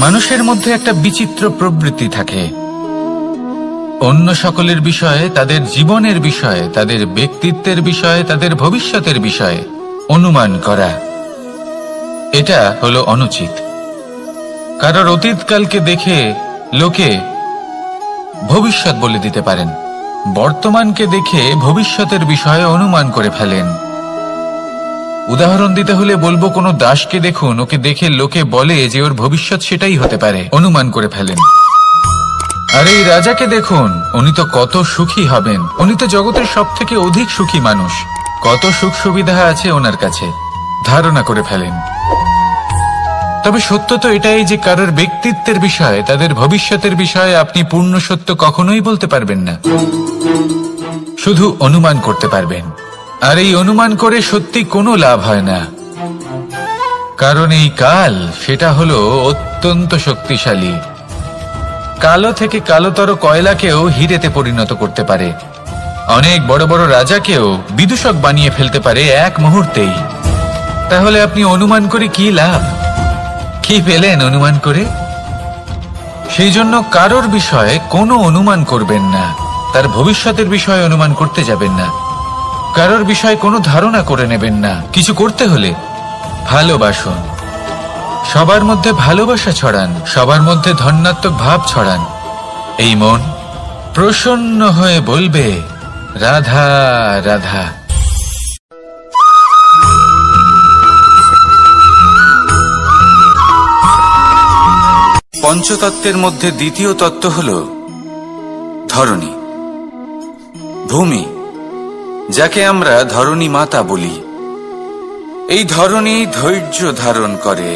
মানুষের মধ্যে একটা বিচিত্র প্রবৃত্তি থাকে, অন্য সকলের বিষয়ে, তাদের জীবনের বিষয়ে, তাদের ব্যক্তিত্বের বিষয়ে, তাদের ভবিষ্যতের বিষয়ে অনুমান করা। এটা হলো অনুচিত। কারোর অতীতকালকে দেখে লোকে ভবিষ্যৎ বলে দিতে পারেন, বর্তমানকে দেখে ভবিষ্যতের বিষয়ে অনুমান করে ফেলেন। উদাহরণ দিতে হলে বলবো, কোনো দাসকে দেখুন, ওকে দেখে লোকে বলে যে ওর ভবিষ্যৎ সেটাই হতে পারে, অনুমান করে ফেলেন। আর এই রাজাকে দেখুন, উনি তো কত সুখী হবেন, উনি তো জগতের সব থেকে অধিক সুখী মানুষ, কত সুখ সুবিধা আছে ওনার কাছে, ধারণা করে ফেলেন। তবে সত্য তো এটাই যে কারোর ব্যক্তিত্বের বিষয়ে, তাদের ভবিষ্যতের বিষয়ে আপনি পূর্ণ সত্য কখনোই বলতে পারবেন না, শুধু অনুমান করতে পারবেন। আর এই অনুমান করে সত্যি কোনো লাভ হয় না, কারণ এই কাল সেটা হলো অত্যন্ত শক্তিশালী। কালো থেকে কালোতর কয়লাকেও হীরেতে পরিণত করতে পারে, অনেক বড় বড় রাজাকেও বিদূষক বানিয়ে ফেলতে পারে এক মুহূর্তেই। তাহলে আপনি অনুমান করে কি লাভ? কি পেলেন অনুমান করে? সেই জন্য কারোর বিষয়ে কোনো অনুমান করবেন না, তার ভবিষ্যতের বিষয়ে অনুমান করতে যাবেন না, কারোর বিষয়ে কোনো ধারণা করে নেবেন না। কিছু করতে হলে ভালোবাসুন, সবার মধ্যে ভালোবাসা ছড়ান, সবার মধ্যে ধন্যাত্মক ভাব ছড়ান। এই মন প্রসন্ন হয়ে বলবে, রাধা রাধা। পঞ্চতত্ত্বের মধ্যে দ্বিতীয় তত্ত্ব হল ধরণী, ভূমি, যাকে আমরা ধরণী মাতা বলি। এই ধরণী ধৈর্য ধারণ করে,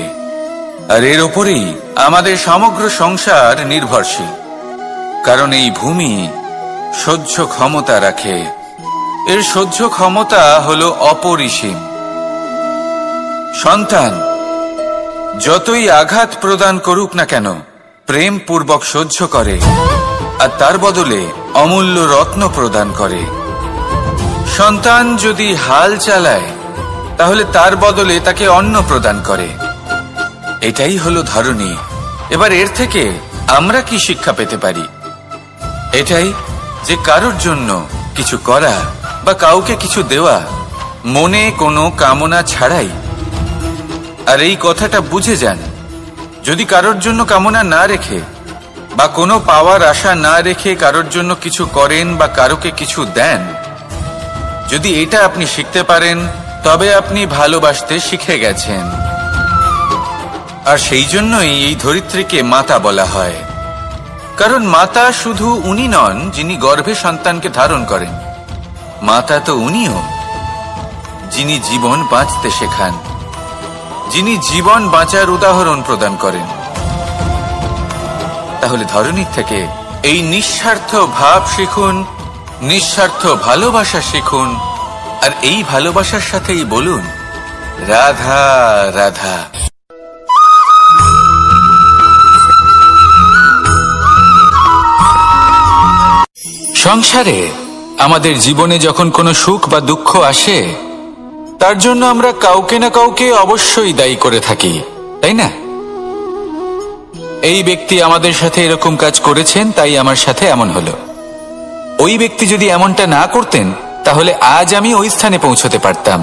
আর এর ওপরেই আমাদের সমগ্র সংসার নির্ভরশীল। কারণ এই ভূমি সহ্য ক্ষমতা রাখে, এর সহ্য ক্ষমতা হল অপরিসীম। সন্তান যতই আঘাত প্রদান করুক না কেন, প্রেম পূর্বক সহ্য করে, আর তার বদলে অমূল্য রত্ন প্রদান করে। সন্তান যদি হাল চালায়, তাহলে তার বদলে তাকে অন্ন প্রদান করে। এটাই হলো ধরণী। এবার এর থেকে আমরা কি শিক্ষা পেতে পারি? এটাই যে কারোর জন্য কিছু করা বা কাউকে কিছু দেওয়া মনে কোনো কামনা ছাড়াই। আর এই কথাটা বুঝে যান, যদি কারোর জন্য কামনা না রেখে বা কোনো পাওয়ার আশা না রেখে কারোর জন্য কিছু করেন বা কারোকে কিছু দেন, যদি এটা আপনি শিখতে পারেন, তবে আপনি ভালোবাসতে শিখে গেছেন। আর সেই জন্যই এই ধরিত্রীকে মাতা বলা হয়। কারণ মাতা শুধু উনি নন যিনি গর্ভে সন্তানকে ধারণ করেন, মাতা তো উনিও যিনি জীবন বাঁচতে শেখান, যিনি জীবন বাঁচার উদাহরণ প্রদান করেন। তাহলে ধরণীর থেকে এই নিঃস্বার্থ ভাব শিখুন, নিঃস্বার্থ ভালোবাসা শিখুন, আর এই ভালোবাসার সাথেই বলুন, রাধা রাধা। সংসারে আমাদের জীবনে যখন কোনো সুখ বা দুঃখ আসে, তার জন্য আমরা কাউকে না কাউকে অবশ্যই দায়ী করে থাকি, তাই না? এই ব্যক্তি আমাদের সাথে এরকম কাজ করেছেন, তাই আমার সাথে এমন হলো। ওই ব্যক্তি যদি এমনটা না করতেন, তাহলে আজ আমি ওই স্থানে পৌঁছতে পারতাম।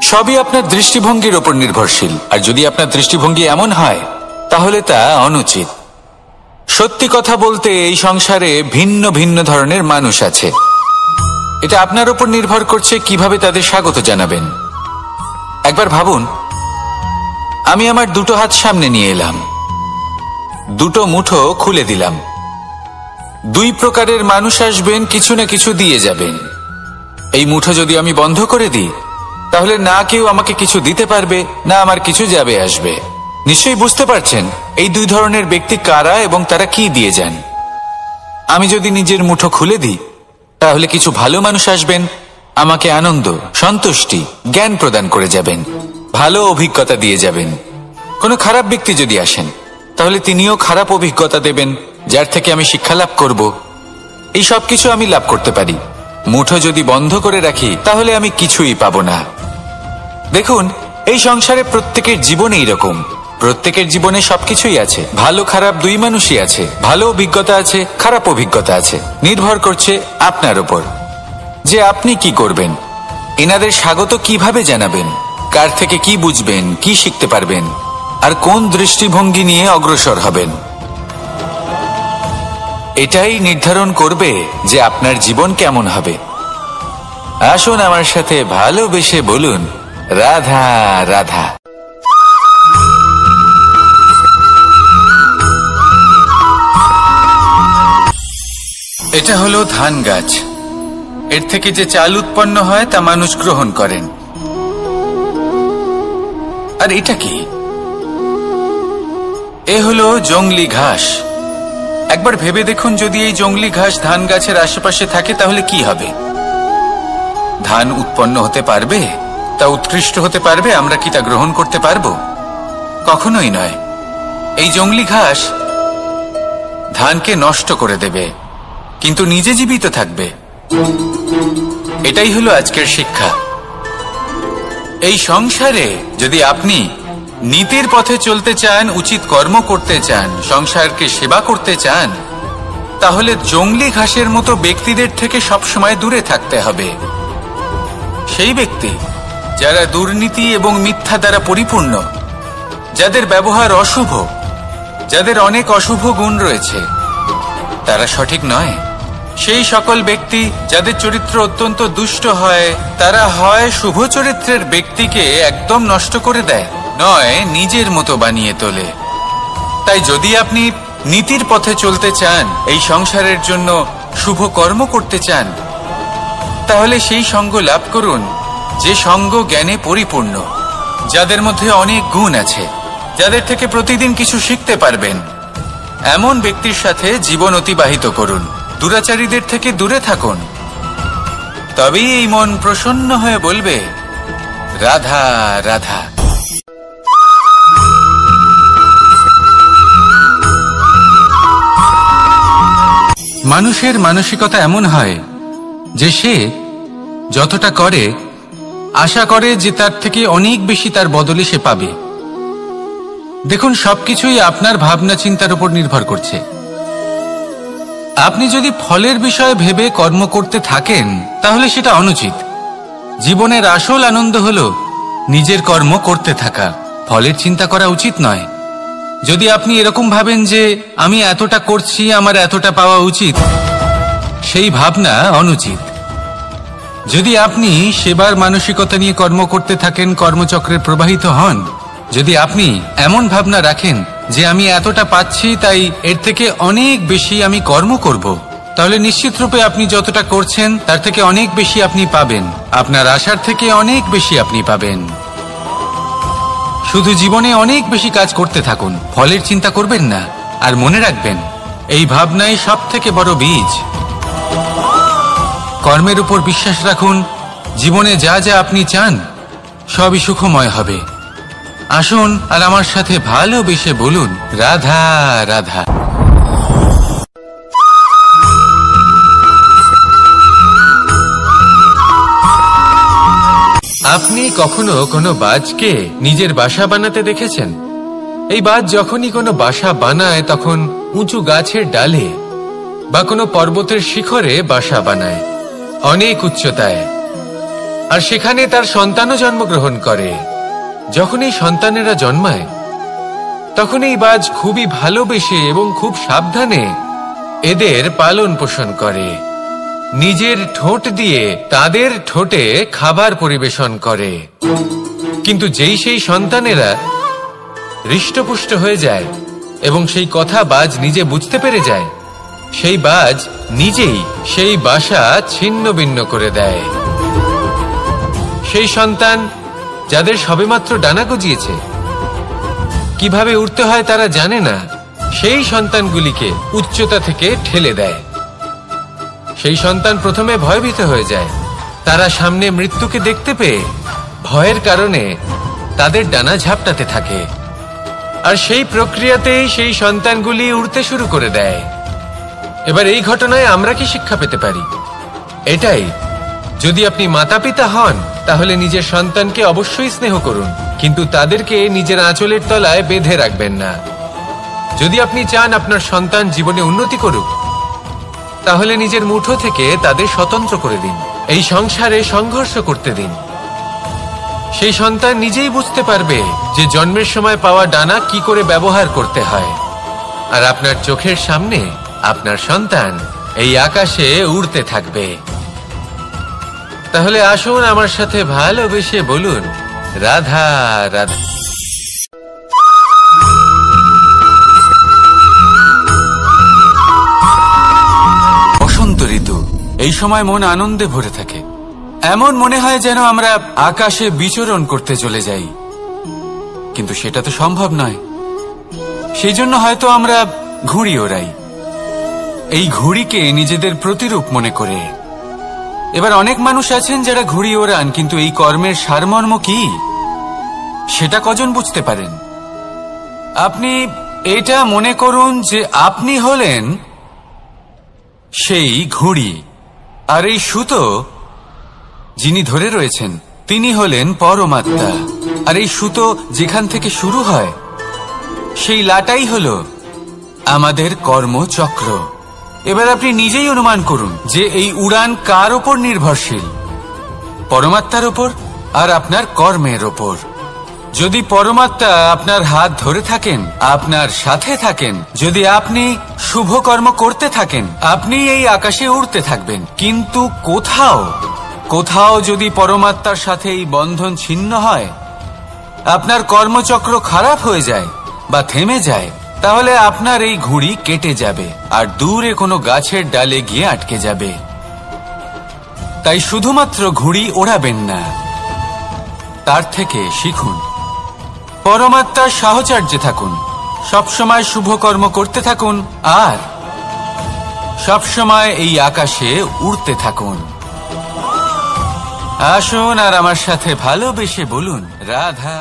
সবই আপনার দৃষ্টিভঙ্গির ওপর নির্ভরশীল। আর যদি আপনার দৃষ্টিভঙ্গি এমন হয়, তাহলে তা অনুচিত। সত্যি কথা বলতে, এই সংসারে ভিন্ন ভিন্ন ধরনের মানুষ আছে। এটা আপনার উপর নির্ভর করছে কিভাবে তাদের স্বাগত জানাবেন। একবার ভাবুন, আমি আমার দুটো হাত সামনে নিয়ে এলাম, দুটো মুঠো খুলে দিলাম। দুই প্রকারের মানুষ আসবেন, কিছু না কিছু দিয়ে যাবেন। এই মুঠো যদি আমি বন্ধ করে দিই, তাহলে না কেউ আমাকে কিছু দিতে পারবে, না আমার কিছু যাবে আসবে। নিশ্চয়ই বুঝতে পারছেন এই দুই ধরনের ব্যক্তি কারা এবং তারা কি দিয়ে যান। আমি যদি নিজের মুঠো খুলে দিই, তাহলে কিছু ভালো মানুষ আসবেন, আমাকে আনন্দ, সন্তুষ্টি, জ্ঞান প্রদান করে যাবেন, ভালো অভিজ্ঞতা দিয়ে যাবেন। কোনো খারাপ ব্যক্তি যদি আসেন, তাহলে তিনিও খারাপ অভিজ্ঞতা দেবেন, যার থেকে আমি শিক্ষা লাভ করব। এই সব কিছু আমি লাভ করতে পারি। মুঠো যদি বন্ধ করে রাখি, তাহলে আমি কিছুই পাবো না। দেখুন, এই সংসারে প্রত্যেকের জীবনে এইরকম। প্রত্যেকের জীবনে সবকিছুই আছে, ভালো খারাপ দুই মানুষই আছে, ভালো অভিজ্ঞতা আছে, খারাপ অভিজ্ঞতা আছে। নির্ভর করছে আপনার উপর যে আপনি কি করবেন, এনাদের স্বাগত কিভাবে জানাবেন, কার থেকে কি বুঝবেন, কি শিখতে পারবেন, আর কোন দৃষ্টিভঙ্গি নিয়ে অগ্রসর হবেন। এটাই নির্ধারণ করবে যে আপনার জীবন কেমন হবে। আসুন আমার সাথে ভালোবেসে বলুন, রাধা রাধা। এটা হলো ধান গাছ। এর থেকে যে চাল উৎপন্ন হয় তা মানুষ গ্রহণ করেন। আর এটা কি? এ হলো জংলি ঘাস। একবার ভেবে দেখুন, যদি এই জংলি ঘাস ধান গাছের আশেপাশে থাকে তাহলে কি হবে? ধান উৎপন্ন হতে পারবে? তা উৎকৃষ্ট হতে পারবে? আমরা কি তা গ্রহণ করতে পারবো? কখনোই নয়। এই জংলি ঘাস ধানকে নষ্ট করে দেবে, কিন্তু নিজে জীবিত থাকবে। এটাই হলো আজকের শিক্ষা। এই সংসারে যদি আপনি নীতির পথে চলতে চান, উচিত কর্ম করতে চান, সংসারকে সেবা করতে চান, তাহলে জংলি ঘাসের মতো ব্যক্তিদের থেকে সবসময় দূরে থাকতে হবে। সেই ব্যক্তি যারা দুর্নীতি এবং মিথ্যা দ্বারা পরিপূর্ণ, যাদের ব্যবহার অশুভ, যাদের অনেক অশুভ গুণ রয়েছে, তারা সঠিক নয়। সেই সকল ব্যক্তি যাদের চরিত্র অত্যন্ত দুষ্ট হয়, তারা হয় শুভ চরিত্রের ব্যক্তিকে একদম নষ্ট করে দেয়, নয় নিজের মতো বানিয়ে তোলে। তাই যদি আপনি নীতির পথে চলতে চান, এই সংসারের জন্য শুভ কর্ম করতে চান, তাহলে সেই সঙ্গ লাভ করুন যে সঙ্গ জ্ঞানে পরিপূর্ণ, যাদের মধ্যে অনেক গুণ আছে, যাদের থেকে প্রতিদিন কিছু শিখতে পারবেন। এমন ব্যক্তির সাথে জীবন অতিবাহিত করুন। দুরাচারীদের থেকে দূরে থাকুন। তবেই এই মন প্রসন্ন হয়ে বলবে, রাধা রাধা। মানুষের মানসিকতা এমন হয় যে সে যতটা করে আশা করে যে তার থেকে অনেক বেশি তার বদলে সে পাবে। দেখুন, সবকিছুই আপনার ভাবনা চিন্তার উপর নির্ভর করছে। আপনি যদি ফলের বিষয়ে ভেবে কর্ম করতে থাকেন তাহলে সেটা অনুচিত। জীবনের আসল আনন্দ হলো নিজের কর্ম করতে থাকা, ফলের চিন্তা করা উচিত নয়। যদি আপনি এরকম ভাবেন যে আমি এতটা করছি, আমার এতটা পাওয়া উচিত, সেই ভাবনা অনুচিত। যদি আপনি সেবার মানসিকতা নিয়ে কর্ম করতে থাকেন, কর্মচক্রে প্রবাহিত হন, যদি আপনি এমন ভাবনা রাখেন যে আমি এতটা পাচ্ছি তাই এর থেকে অনেক বেশি আমি কর্ম করব, তাহলে নিশ্চিত রূপে আপনি যতটা করছেন তার থেকে অনেক বেশি আপনি পাবেন। আপনার আশার থেকে অনেক বেশি আপনি পাবেন। শুধু জীবনে অনেক বেশি কাজ করতে থাকুন, ফলের চিন্তা করবেন না। আর মনে রাখবেন, এই ভাবনাই সব থেকে বড় বীজ। কর্মের উপর বিশ্বাস রাখুন। জীবনে যা যা আপনি চান সবই সুখময় হবে। আসুন আর আমার সাথে ভালোবেসে বলুন, রাধা রাধা। আপনি কখনো কোনো বাজকে নিজের বাসা বানাতে দেখেছেন? এই বাজ যখনই কোনো বাসা বানায় তখন উঁচু গাছের ডালে বা কোনো পর্বতের শিখরে বাসা বানায়, অনেক উচ্চতায়। আর সেখানে তার সন্তানও জন্মগ্রহণ করে। যখন এই সন্তানেরা জন্মায় তখন এই বাজ খুবই ভালোবেসে এবং খুব সাবধানে এদের পালন পোষণ করে। নিজের ঠোঁট দিয়ে তাদের ঠোঁটে খাবার পরিবেশন করে। কিন্তু যেই সেই সন্তানেরা হৃষ্টপুষ্ট হয়ে যায় এবং সেই কথা বাজ নিজে বুঝতে পেরে যায়, সেই বাজ নিজেই সেই বাসা ছিন্ন ভিন্ন করে দেয়। সেই সন্তান যাদের সবেমাত্র ডানা গজিয়েছে, কিভাবে উঠতে হয় তারা জানে না, সেই সন্তানগুলিকে উচ্চতা থেকে ঠেলে দেয়। সেই সন্তান প্রথমে ভয়ভীত হয়ে যায়। তারা সামনে মৃত্যুকে দেখতে পেয়ে ভয়ের কারণে তাদের ডানা ঝাপটাতে থাকে। আর সেই প্রক্রিয়াতেই সেই সন্তানগুলি উড়তে শুরু করে দেয়। এবার এই ঘটনায় আমরা কি শিক্ষা পেতে পারি? এটাই যদি আপনি মাতা পিতা হন তাহলে নিজের সন্তানকে অবশ্যই স্নেহ করুন, কিন্তু তাদেরকে নিজের আঁচলের তলায় বেঁধে রাখবেন না। যদি আপনি চান আপনার সন্তান জীবনে উন্নতি করুক, তাহলে নিজের মুঠো থেকে তাদের স্বতন্ত্র করে দিন। এই সংসারে সংঘর্ষ করতে দিন। সেই সন্তান নিজেই বুঝতে পারবে যে জন্মের সময় পাওয়া ডানা কি করে ব্যবহার করতে হয়। আর আপনার চোখের সামনে আপনার সন্তান এই আকাশে উড়তে থাকবে। তাহলে আসুন আমার সাথে ভালোবেসে বলুন, রাধা রাধা। বসন্ত ঋতু, এই সময় মন আনন্দে ভরে থাকে। এমন মনে হয় যেন আমরা আকাশে বিচরণ করতে চলে যাই, কিন্তু সেটা তো সম্ভব নয়। সেই জন্য হয়তো আমরা ঘুড়ি ওড়াই, এই ঘুড়িকে নিজেদের প্রতিরূপ মনে করে। এবার অনেক মানুষ আছেন যারা ঘুড়ি ওড়ান, কিন্তু এই কর্মের সারমর্ম কি সেটা কজন বুঝতে পারেন? আপনি এটা মনে করুন যে আপনি হলেন সেই ঘুড়ি, আর এই সুতো যিনি ধরে রয়েছেন তিনি হলেন পরমাত্মা। আর এই সুতো যেখান থেকে শুরু হয় সেই লাটাই হল আমাদের কর্মচক্র। এবার আপনি নিজেই অনুমান করুন যে এই উড়ান কার ওপর নির্ভরশীল? পরমাত্মার ওপর আর আপনার কর্মের ওপর। যদি পরমাত্মা আপনার হাত ধরে থাকেন, আপনার সাথে থাকেন, যদি আপনি শুভ কর্ম করতে থাকেন, আপনি এই আকাশে উড়তে থাকবেন। কিন্তু কোথাও যদি পরমাত্মার সাথে এই বন্ধন ছিন্ন হয়, আপনার কর্মচক্র খারাপ হয়ে যায় বা থেমে যায়, তাহলে আপনার এই ঘুড়ি কেটে যাবে আর দূরে কোনো গাছের ডালে গিয়ে আটকে যাবে। তাই শুধুমাত্র ঘুড়ি ওড়াবেন না, তার থেকে শিখুন। পরমাত্মার সাহচর্যে থাকুন, সবসময় শুভ কর্ম করতে থাকুন আর সবসময় এই আকাশে উড়তে থাকুন। আসুন আর আমার সাথে ভালোবেসে বলুন, রাধা।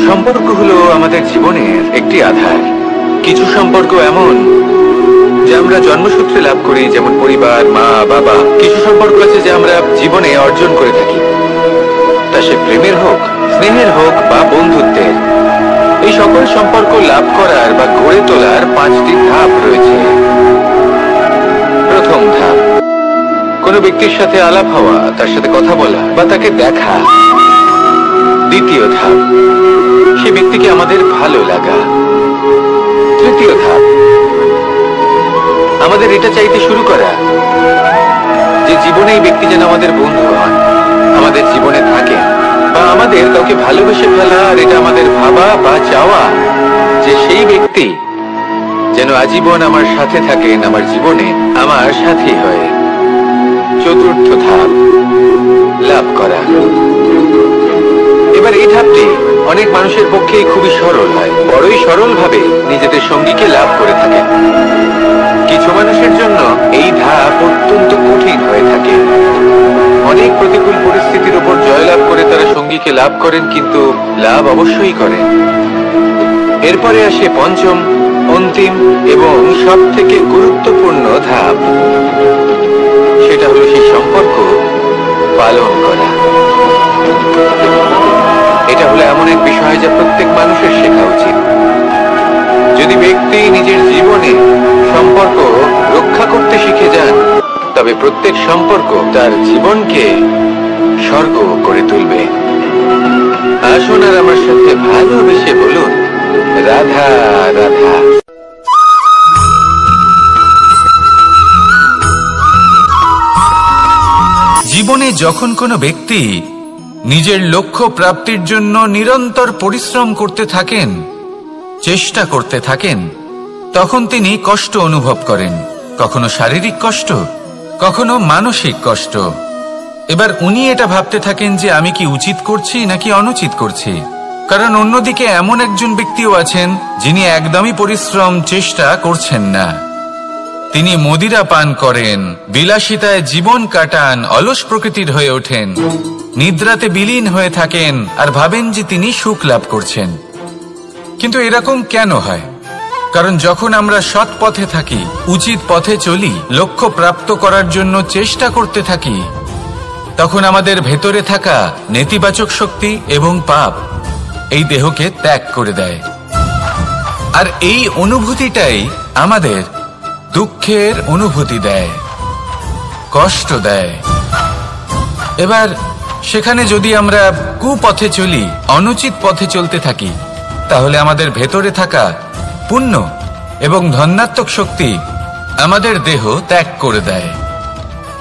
সম্পর্ক হলো আমাদের জীবনের একটি আধার। কিছু সম্পর্ক এমন যে আমরা জন্মসূত্রে লাভ করি, যেমন পরিবার, মা বাবা। কিছু সম্পর্ক আছে যে আমরা জীবনে অর্জন করে থাকি, তা সে প্রেমের হোক, স্নেহের হোক বা বন্ধুত্বের। এই সকল সম্পর্ক লাভ করার বা গড়ে তোলার 5টি ধাপ রয়েছে। প্রথম ধাপ, কোনো ব্যক্তির সাথে আলাপ হওয়া, তার সাথে কথা বলা বা তাকে দেখা। দ্বিতীয় ধাপ, সে ব্যক্তিকে আমাদের ভালো লাগা। তৃতীয় ধাপ, আমাদের এটা চাইতে শুরু করা যে জীবনে এই ব্যক্তি যেন আমাদের বন্ধু হন, আমাদের জীবনে থাকে, বা আমাদের কাউকে ভালোবেসে ফেলা আর এটা আমাদের ভাবা বা চাওয়া যে সেই ব্যক্তি যেন আজীবন আমার সাথে থাকেন, আমার জীবনে আমার সাথী হয়ে। চতুর্থ ধাপ, লাভ করা। এবার এই ধাপটি অনেক মানুষের পক্ষেই খুবই সরল হয়, বড়ই সরল ভাবে নিজেদের সঙ্গীকে লাভ করে থাকেন। কিছু মানুষের জন্য এই ধাপ অত্যন্ত কঠিন হয়ে থাকে। অনেক প্রতিকূল পরিস্থিতির উপর জয়লাভ করে তারা সঙ্গীকে লাভ করেন, কিন্তু লাভ অবশ্যই করেন। এরপরে আসে পঞ্চম, অন্তিম এবং সব থেকে গুরুত্বপূর্ণ ধাপ। সেটা হলো সেই সম্পর্ক পালন করা। এটা হলো এমন এক বিষয় যা প্রত্যেক মানুষের শেখা উচিত। যদি ব্যক্তি নিজের জীবনে সম্পর্ক রক্ষা করতে শিখে যান, তবে প্রত্যেক সম্পর্ক তার জীবনকে স্বর্গ করে তুলবে। আসুন আর আমার সাথে ভালোবেসে বলুন, রাধা রাধা। জীবনে যখন কোনো ব্যক্তি নিজের লক্ষ্য প্রাপ্তির জন্য নিরন্তর পরিশ্রম করতে থাকেন, চেষ্টা করতে থাকেন, তখন তিনি কষ্ট অনুভব করেন। কখনো শারীরিক কষ্ট, কখনো মানসিক কষ্ট। এবার উনি এটা ভাবতে থাকেন যে আমি কি উচিত করছি নাকি অনুচিত করছি। কারণ অন্যদিকে এমন একজন ব্যক্তিও আছেন যিনি একদমই পরিশ্রম চেষ্টা করছেন না। তিনি মদিরা পান করেন, বিলাসিতায় জীবন কাটান, অলস প্রকৃতির হয়ে ওঠেন, নিদ্রাতে বিলীন হয়ে থাকেন আর ভাবেন যে তিনি সুখ লাভ করছেন। কিন্তু এরকম কেন হয়? কারণ যখন আমরা সৎ পথে থাকি, উচিত পথে চলি, লক্ষ্য প্রাপ্ত করার জন্য চেষ্টা করতে থাকি, তখন আমাদের ভেতরে থাকা নেতিবাচক শক্তি এবং পাপ এই দেহকে ত্যাগ করে দেয়। আর এই অনুভূতিটাই আমাদের দুঃখের অনুভূতি দেয়, কষ্ট দেয়। এবার সেখানে যদি আমরা কুপথে চলি, অনুচিত পথে চলতে থাকি, তাহলে আমাদের ভেতরে থাকা পুণ্য এবং ধনাত্মক শক্তি আমাদের দেহ ত্যাগ করে দেয়।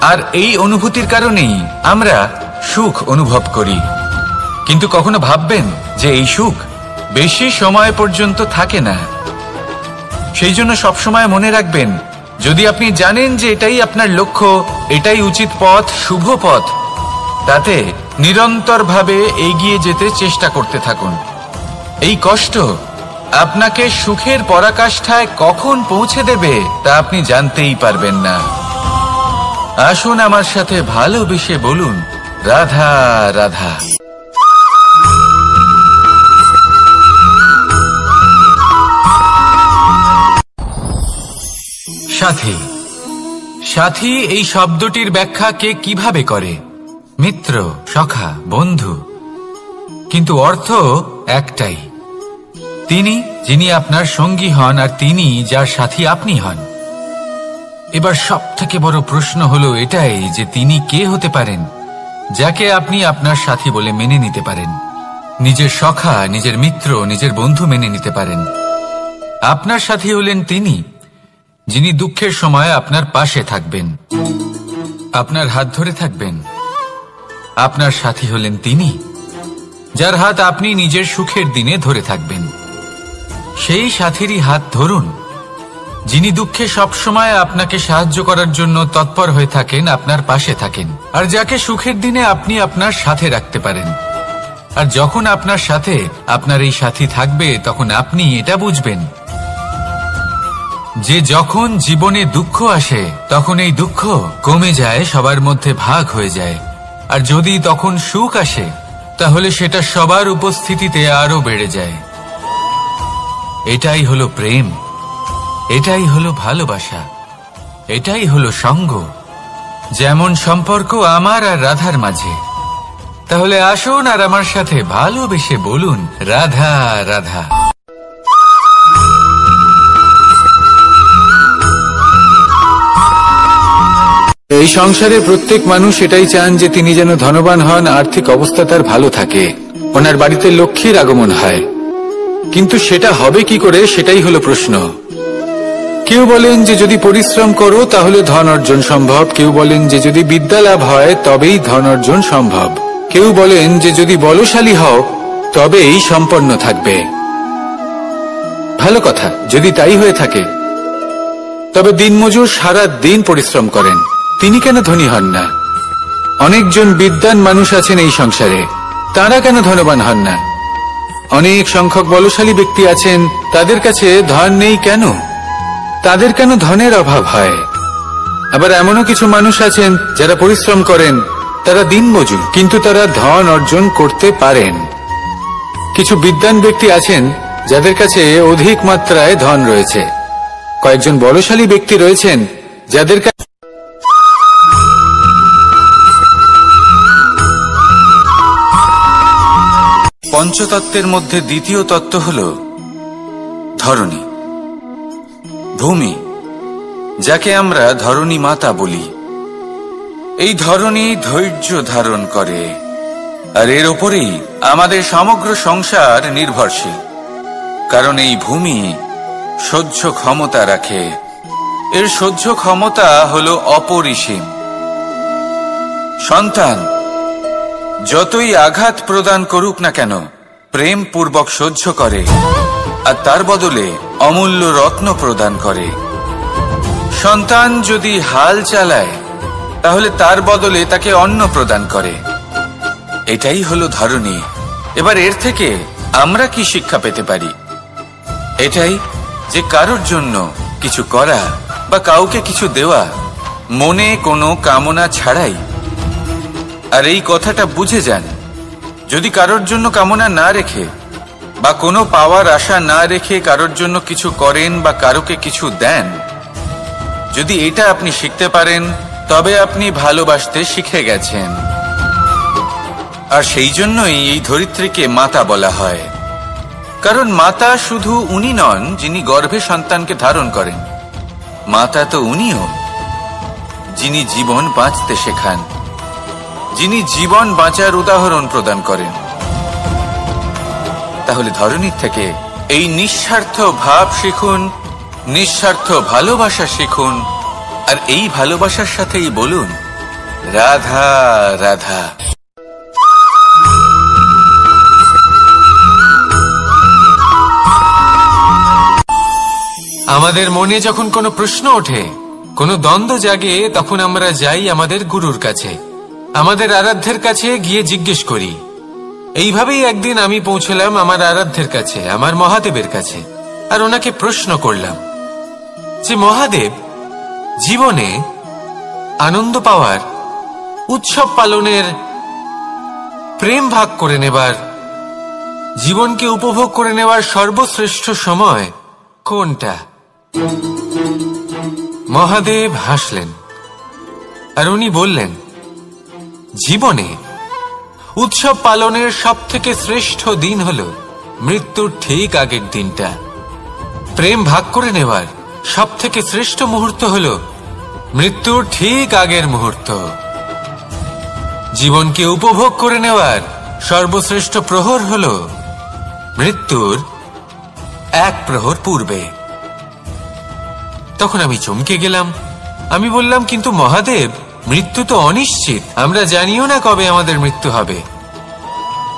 আর এই অনুভূতির কারণেই আমরা সুখ অনুভব করি। কিন্তু কখনো ভাববেন যে এই সুখ বেশি সময় পর্যন্ত থাকে না। সেই জন্য সবসময় মনে রাখবেন, যদি আপনি জানেন যে এটাই আপনার লক্ষ্য, এটাই উচিত পথ, শুভ পথ, তাতে নিরন্তরভাবে এগিয়ে যেতে চেষ্টা করতে থাকুন। এই কষ্ট আপনাকে সুখের পরাকাষ্ঠায় কখন পৌঁছে দেবে তা আপনি জানতেই পারবেন না। আসুন আমার সাথে ভালোবেসে বলুন, রাধা রাধা। সাথী। সাথী এই শব্দটির ব্যাখ্যা কে কিভাবে করে? মিত্র, সখা, বন্ধু। কিন্তু অর্থ একটাই, তিনি যিনি আপনার সঙ্গী হন আর তিনি যার সাথী আপনি হন। এবার সব থেকে বড় প্রশ্ন হলো এটাই যে তিনি কে হতে পারেন যাকে আপনি আপনার সাথী বলে মেনে নিতে পারেন, নিজের সখা, নিজের মিত্র, নিজের বন্ধু মেনে নিতে পারেন। আপনার সাথী হলেন তিনি যিনি দুঃখের সময় আপনার পাশে থাকবেন, আপনার হাত ধরে থাকবেন। আপনার সাথী হলেন তিনি যার হাত আপনি নিজের সুখের দিনে ধরে থাকবেন। সেই সাথীরই হাত ধরুন যিনি দুঃখে সবসময় আপনাকে সাহায্য করার জন্য তৎপর হয়ে থাকেন, আপনার পাশে থাকেন, আর যাকে সুখের দিনে আপনি আপনার সাথে রাখতে পারেন। আর যখন আপনার সাথে আপনার এই সাথী থাকবে, তখন আপনি এটা বুঝবেন যে যখন জীবনে দুঃখ আসে, তখন এই দুঃখ কমে যায়, সবার মধ্যে ভাগ হয়ে যায়। আর যদি তখন সুখ আসে, তাহলে সেটা সবার উপস্থিতিতে আরো বেড়ে যায়। এটাই হলো প্রেম, এটাই হলো ভালোবাসা, এটাই হলো সঙ্গ। যেমন সম্পর্ক আমার আর রাধার মাঝে। তাহলে আসুন আর আমার সাথে ভালোবেসে বলুন, রাধা রাধা। এই সংসারে প্রত্যেক মানুষ এটাই চান যে তিনি যেন ধনবান হন, আর্থিক অবস্থা তার ভালো থাকে, ওনার বাড়িতে লক্ষ্মীর আগমন হয়। কিন্তু সেটা হবে কি করে, সেটাই হলো প্রশ্ন। কেউ বলেন যে যদি পরিশ্রম করো তাহলে ধন অর্জন সম্ভব, কেউ বলেন যে যদি বিদ্যা লাভ হয় তবেই ধন অর্জন সম্ভব, কেউ বলেন যে যদি বলশালী হও তবেই সম্পন্ন থাকবে। ভালো কথা, যদি তাই হয়ে থাকে, তবে দিনমজুর সারা দিন পরিশ্রম করেন, তিনি কেন ধনী হন না? অনেকজন বিদ্বান মানুষ আছেন এই সংসারে, তারা কেন ধনবান হন না? অনেক সংখ্যক বলশালী ব্যক্তি আছেন, তাদের কাছে ধন নেই কেন? তাদের কেন ধনের অভাব হয়? আবার এমনও কিছু মানুষ আছেন যারা পরিশ্রম করেন, তারা দিনমজুর, কিন্তু তারা ধন অর্জন করতে পারেন। কিছু বিদ্বান ব্যক্তি আছেন যাদের কাছে অধিক মাত্রায় ধন রয়েছে, কয়েকজন বলশালী ব্যক্তি রয়েছেন যাদের কাছে পঞ্চতত্ত্বের মধ্যে দ্বিতীয় তত্ত্ব হল ধরণী, ভূমি, যাকে আমরা ধরণী মাতা বলি। এই ধরণী ধৈর্য ধারণ করে, আর এর ওপরেই আমাদের সমগ্র সংসার নির্ভরশীল। কারণ এই ভূমি সহ্য ক্ষমতা রাখে, এর সহ্য ক্ষমতা হল অপরিসীম। সন্তান যতই আঘাত প্রদান করুক না কেন, প্রেম পূর্বক সহ্য করে, আর তার বদলে অমূল্য রত্ন প্রদান করে। সন্তান যদি হাল চালায়, তাহলে তার বদলে তাকে অন্ন প্রদান করে। এটাই হলো ধরণী। এবার এর থেকে আমরা কি শিক্ষা পেতে পারি? এটাই যে কারোর জন্য কিছু করা বা কাউকে কিছু দেওয়া মনে কোনো কামনা ছাড়াই। আর এই কথাটা বুঝে যান, যদি কারোর জন্য কামনা না রেখে বা কোনো পাওয়ার আশা না রেখে কারোর জন্য কিছু করেন বা কারোকে কিছু দেন, যদি এটা আপনি শিখতে পারেন তবে আপনি ভালোবাসতে শিখে গেছেন। আর সেই জন্যই এই ধরিত্রীকে মাতা বলা হয়, কারণ মাতা শুধু উনি নন যিনি গর্ভে সন্তানকে ধারণ করেন, মাতা তো উনিও যিনি জীবন বাঁচতে শেখান, যিনি জীবন বাঁচার উদাহরণ প্রদান করেন। তাহলে ধরনীর থেকে এই নিঃস্বার্থ ভাব শিখুন, নিঃস্বার্থ ভালোবাসা শিখুন, আর এই ভালোবাসার সাথেই বলুন রাধা রাধা। আমাদের মনে যখন কোনো প্রশ্ন ওঠে, কোনো দ্বন্দ্ব জাগে, তখন আমরা যাই আমাদের গুরুর কাছে, আমাদের আরাধ্যের কাছে গিয়ে জিজ্ঞেস করি। এইভাবেই একদিন আমি পৌঁছলাম আমার আরাধ্যের কাছে, আমার মহাদেবের কাছে, আর ওনাকে প্রশ্ন করলাম যে মহাদেব, জীবনে আনন্দ পাওয়ার, উৎসব পালনের, প্রেম ভাগ করে নেবার, জীবনকে উপভোগ করে নেওয়ার সর্বশ্রেষ্ঠ সময় কোনটা? মহাদেব হাসলেন আর উনি বললেন, জীবনে উৎসব পালনের সবথেকে শ্রেষ্ঠ দিন হল মৃত্যুর ঠিক আগের দিনটা। প্রেম ভাগ করে নেওয়ার সবথেকে শ্রেষ্ঠ মুহূর্ত হল মৃত্যুর ঠিক আগের মুহূর্ত। জীবনকে উপভোগ করে নেওয়ার সর্বশ্রেষ্ঠ প্রহর হল মৃত্যুর এক প্রহর পূর্বে। তখন আমি চমকে গেলাম। আমি বললাম, কিন্তু মহাদেব, মৃত্যু তো অনিশ্চিত, আমরা জানিও না কবে আমাদের মৃত্যু হবে।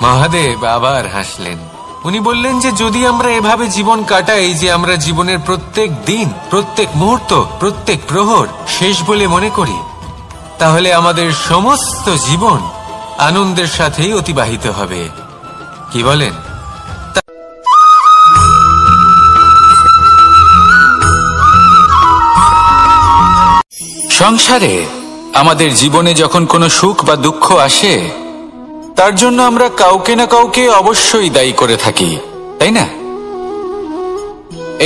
মহাদেব আবার হাসলেন। উনি বললেন যে যদি আমরা এভাবে জীবন কাটাই যে আমরা জীবনের প্রত্যেক দিন, প্রত্যেক মুহূর্ত, প্রত্যেক প্রহর শেষ বলে মনে করি, তাহলে আমাদের সমস্ত জীবন আনন্দের সাথেই অতিবাহিত হবে। কি বলেন? সংসারে আমাদের জীবনে যখন কোনো সুখ বা দুঃখ আসে, তার জন্য আমরা কাউকে না কাউকে অবশ্যই দায়ী করে থাকি, তাই না?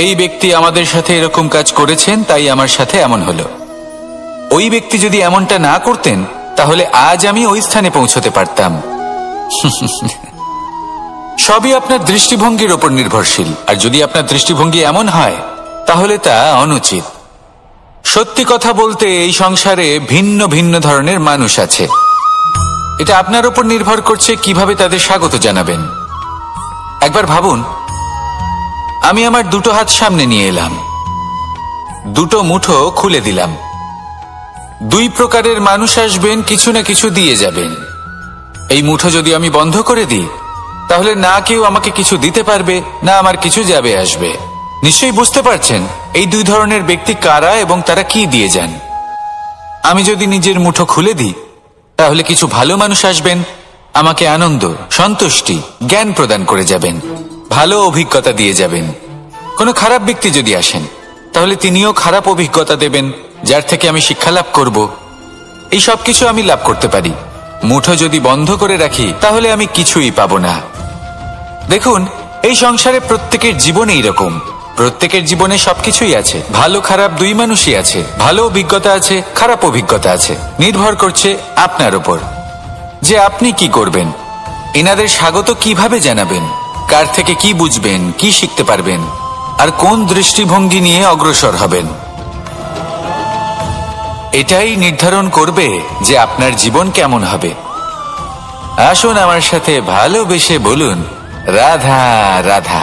এই ব্যক্তি আমাদের সাথে এরকম কাজ করেছেন, তাই আমার সাথে এমন হলো। ওই ব্যক্তি যদি এমনটা না করতেন, তাহলে আজ আমি ওই স্থানে পৌঁছতে পারতাম। সবই আপনার দৃষ্টিভঙ্গির উপর নির্ভরশীল, আর যদি আপনার দৃষ্টিভঙ্গি এমন হয়, তাহলে তা অনুচিত। সত্যি কথা বলতে, এই সংসারে ভিন্ন ভিন্ন ধরনের মানুষ আছে। এটা আপনার উপর নির্ভর করছে কিভাবে তাদের স্বাগত জানাবেন। একবার ভাবুন, আমি আমার দুটো হাত সামনে নিয়ে এলাম, দুটো মুঠো খুলে দিলাম। দুই প্রকারের মানুষ আসবেন, কিছু না কিছু দিয়ে যাবেন। এই মুঠো যদি আমি বন্ধ করে দিই, তাহলে না কেউ আমাকে কিছু দিতে পারবে, না আমার কিছু যাবে আসবে। নিশ্চয়ই বুঝতে পারছেন এই দুই ধরনের ব্যক্তি কারা এবং তারা কি দিয়ে যান। আমি যদি নিজের মুঠো খুলে দিই, তাহলে কিছু ভালো মানুষ আসবেন, আমাকে আনন্দ, সন্তুষ্টি, জ্ঞান প্রদান করে যাবেন, ভালো অভিজ্ঞতা দিয়ে যাবেন। কোনো খারাপ ব্যক্তি যদি আসেন, তাহলে তিনিও খারাপ অভিজ্ঞতা দেবেন, যার থেকে আমি শিক্ষা লাভ করব। এই সব কিছু আমি লাভ করতে পারি। মুঠো যদি বন্ধ করে রাখি, তাহলে আমি কিছুই পাবো না। দেখুন, এই সংসারে প্রত্যেকের জীবনে এইরকম, প্রত্যেকের জীবনে সবকিছুই আছে, ভালো খারাপ দুই মানুষই আছে, ভালো অভিজ্ঞতা আছে, খারাপ অভিজ্ঞতা আছে। নির্ভর করছে আপনার উপর যে আপনি কি করবেন, এনাদের স্বাগত কিভাবে জানাবেন, কার থেকে কি বুঝবেন, কি শিখতে পারবেন, আর কোন দৃষ্টিভঙ্গি নিয়ে অগ্রসর হবেন। এটাই নির্ধারণ করবে যে আপনার জীবন কেমন হবে। আসুন আমার সাথে ভালোবেসে বলুন রাধা রাধা।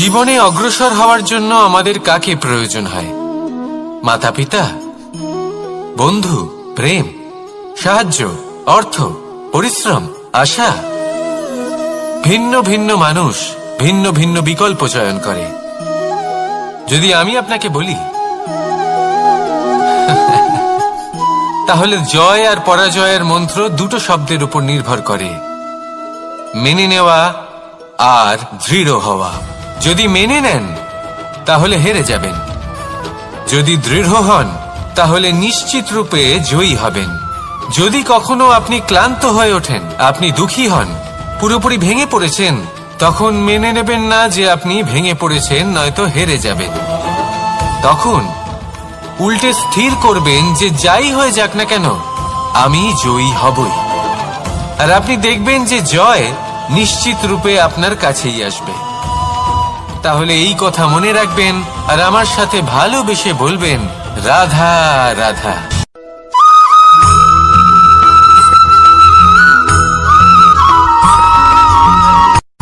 জীবনে অগ্রসর হওয়ার জন্য আমাদের কাকে প্রয়োজন হয়? মাতা পিতা, বন্ধু, প্রেম, সাহায্য, অর্থ, পরিশ্রম, আশা। ভিন্ন ভিন্ন মানুষ ভিন্ন ভিন্ন বিকল্প চয়ন করে। যদি আমি আপনাকে বলি, তাহলে জয় আর পরাজয়ের মন্ত্র দুটো শব্দের উপর নির্ভর করে, মেনে নেওয়া আর দৃঢ় হওয়া। যদি মেনে নেন, তাহলে হেরে যাবেন। যদি দৃঢ় হন, তাহলে নিশ্চিত রূপে জয়ী হবেন। যদি কখনো আপনি ক্লান্ত হয়ে ওঠেন, আপনি দুঃখী হন, পুরোপুরি ভেঙে পড়েছেন, তখন মেনে নেবেন না যে আপনি ভেঙে পড়েছেন, নয়তো হেরে যাবেন। তখন উল্টে স্থির করবেন যে যাই হয়ে যাক না কেন, আমি জয়ী হবই। আর আপনি দেখবেন যে জয় নিশ্চিত রূপে আপনার কাছেই আসবে। তাহলে এই কথা মনে রাখবেন আর আমার সাথে ভালোবেসে বলবেন, রাধা রাধা।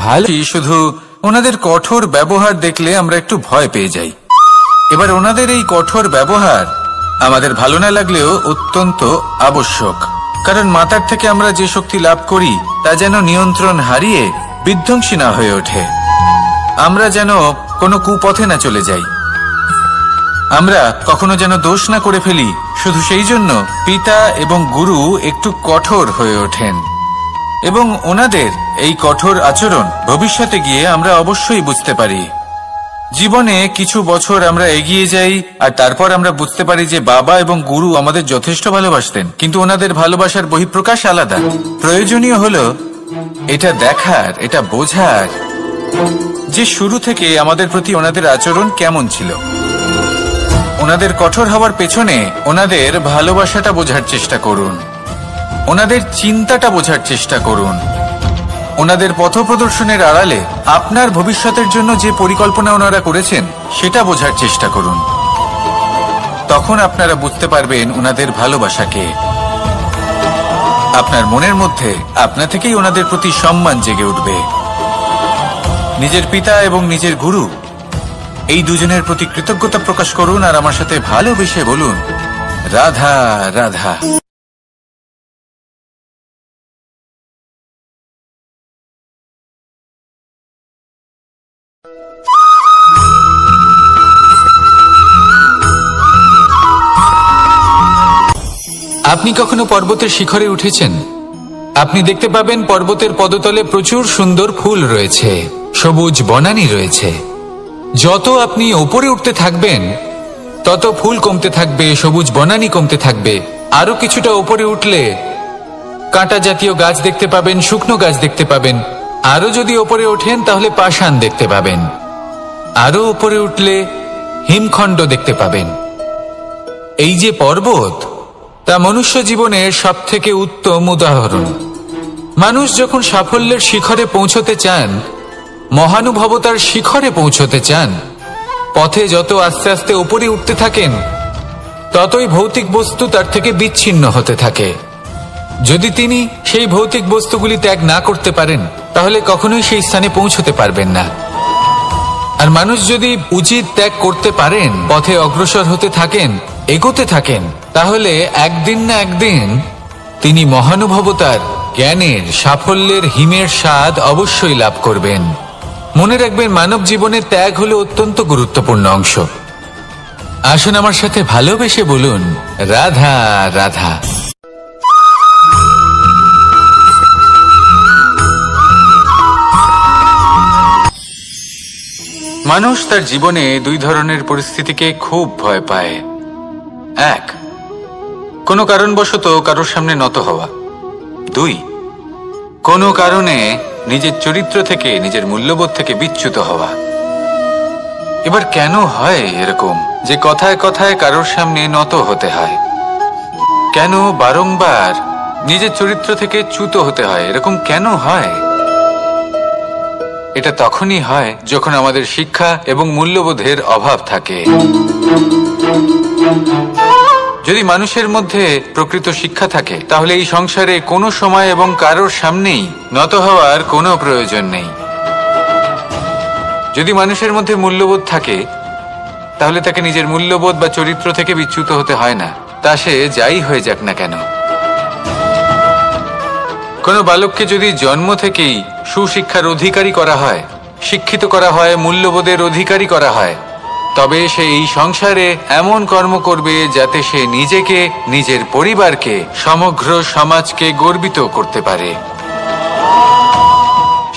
ভালো, শুধু ওনাদের কঠোর ব্যবহার দেখলে আমরা একটু ভয় পেয়ে যাই। এবার ওনাদের এই কঠোর ব্যবহার আমাদের ভালো না লাগলেও অত্যন্ত আবশ্যক, কারণ মাতার থেকে আমরা যে শক্তি লাভ করি তা যেন নিয়ন্ত্রণ হারিয়ে বিধ্বংসী না হয়ে ওঠে, আমরা যেন কোনো কুপথে না চলে যাই, আমরা কখনো যেন দোষ না করে ফেলি। শুধু সেই জন্য পিতা এবং গুরু একটু কঠোর হয়ে ওঠেন, এবং ওনাদের এই কঠোর আচরণ ভবিষ্যতে গিয়ে আমরা অবশ্যই বুঝতে পারি। জীবনে কিছু বছর আমরা এগিয়ে যাই আর তারপর আমরা বুঝতে পারি যে বাবা এবং গুরু আমাদের যথেষ্ট ভালোবাসতেন, কিন্তু ওনাদের ভালোবাসার বহিঃপ্রকাশ আলাদা। প্রয়োজনীয় হলো এটা দেখার, এটা বোঝার যে শুরু থেকে আমাদের প্রতি ওনাদের আচরণ কেমন ছিল। ওনাদের কঠোর হওয়ার পেছনে ওনাদের ভালোবাসাটা বোঝার চেষ্টা করুন, ওনাদের চিন্তাটা বোঝার চেষ্টা করুন, ওনাদের পথপ্রদর্শনের আড়ালে আপনার ভবিষ্যতের জন্য যে পরিকল্পনা ওনারা করেছেন সেটা বোঝার চেষ্টা করুন। তখন আপনারা বুঝতে পারবেন ওনাদের ভালোবাসাকে। আপনার মনের মধ্যে আপনা থেকেই ওনাদের প্রতি সম্মান জেগে উঠবে। নিজের পিতা এবং নিজের গুরু এই দুজনের প্রতি কৃতজ্ঞতা প্রকাশ করুন আর আমার সাথে ভালোবেসে বলুন, রাধা রাধা। আপনি কখনো পর্বতের শিখরে উঠেছেন? আপনি দেখতে পাবেন পর্বতের পদতলে প্রচুর সুন্দর ফুল রয়েছে, সবুজ বনানী রয়েছে। যত আপনি ওপরে উঠতে থাকবেন তত ফুল কমতে থাকবে, সবুজ বনানী কমতে থাকবে। আরো কিছুটা ওপরে উঠলে কাঁটা জাতীয় গাছ দেখতে পাবেন, শুকনো গাছ দেখতে পাবেন। আরো যদি ওপরে ওঠেন তাহলে পাষাণ দেখতে পাবেন। আরো ওপরে উঠলে হিমখণ্ড দেখতে পাবেন। এই যে পর্বত, তা মনুষ্য জীবনের সব থেকে উত্তম উদাহরণ। মানুষ যখন সাফল্যের শিখরে পৌঁছতে চান, মহানুভবতার শিখরে পৌঁছতে চান, পথে যত আস্তে আস্তে উপরে উঠতে থাকেন ততই ভৌতিক বস্তু তার থেকে বিচ্ছিন্ন হতে থাকে। যদি তিনি সেই ভৌতিক বস্তুগুলি ত্যাগ না করতে পারেন তাহলে কখনোই সেই স্থানে পৌঁছতে পারবেন না। আর মানুষ যদি উচিত ত্যাগ করতে পারেন, পথে অগ্রসর হতে থাকেন, এগোতে থাকেন, তাহলে একদিন না একদিন তিনি মহানুভবতার, জ্ঞানের, সাফল্যের হিমের স্বাদ অবশ্যই লাভ করবেন। মনে রাখবেন, মানব জীবনে ত্যাগ হলো অত্যন্ত গুরুত্বপূর্ণ অংশ। আসুন আমার সাথে ভালোবেসে বলুন, রাধা রাধা। মানুষ তার জীবনে দুই ধরনের পরিস্থিতিকে খুব ভয় পায়। এক, কোনো কারণবশত কারোর সামনে নত হওয়া। দুই, কোনো কারণে নিজের চরিত্র থেকে, নিজের মূল্যবোধ থেকে বিচ্যুত হওয়া। এবার কেন হয় এরকম যে কথায় কথায় কারোর সামনে নত হতে হয়? কেন বারংবার নিজের চরিত্র থেকে চ্যুত হতে হয়? এরকম কেন হয়? এটা তখনই হয় যখন আমাদের শিক্ষা এবং মূল্যবোধের অভাব থাকে। যদি মানুষের মধ্যে প্রকৃত শিক্ষা থাকে তাহলে এই সংসারে কোনো সময় এবং কারোর সামনেই নত হওয়ার কোনো প্রয়োজন নেই। যদি মানুষের মধ্যে মূল্যবোধ থাকে তাহলে তাকে নিজের মূল্যবোধ বা চরিত্র থেকে বিচ্যুত হতে হয় না, তা সে যাই হয়ে যাক না কেন। কোনো বালককে যদি জন্ম থেকেই সুশিক্ষার অধিকারী করা হয়, শিক্ষিত করা হয়, মূল্যবোধের অধিকারী করা হয়, তবে সে এই সংসারে এমন কর্ম করবে যাতে সে নিজেকে, নিজের পরিবারকে, সমগ্র সমাজকে গর্বিত করতে পারে।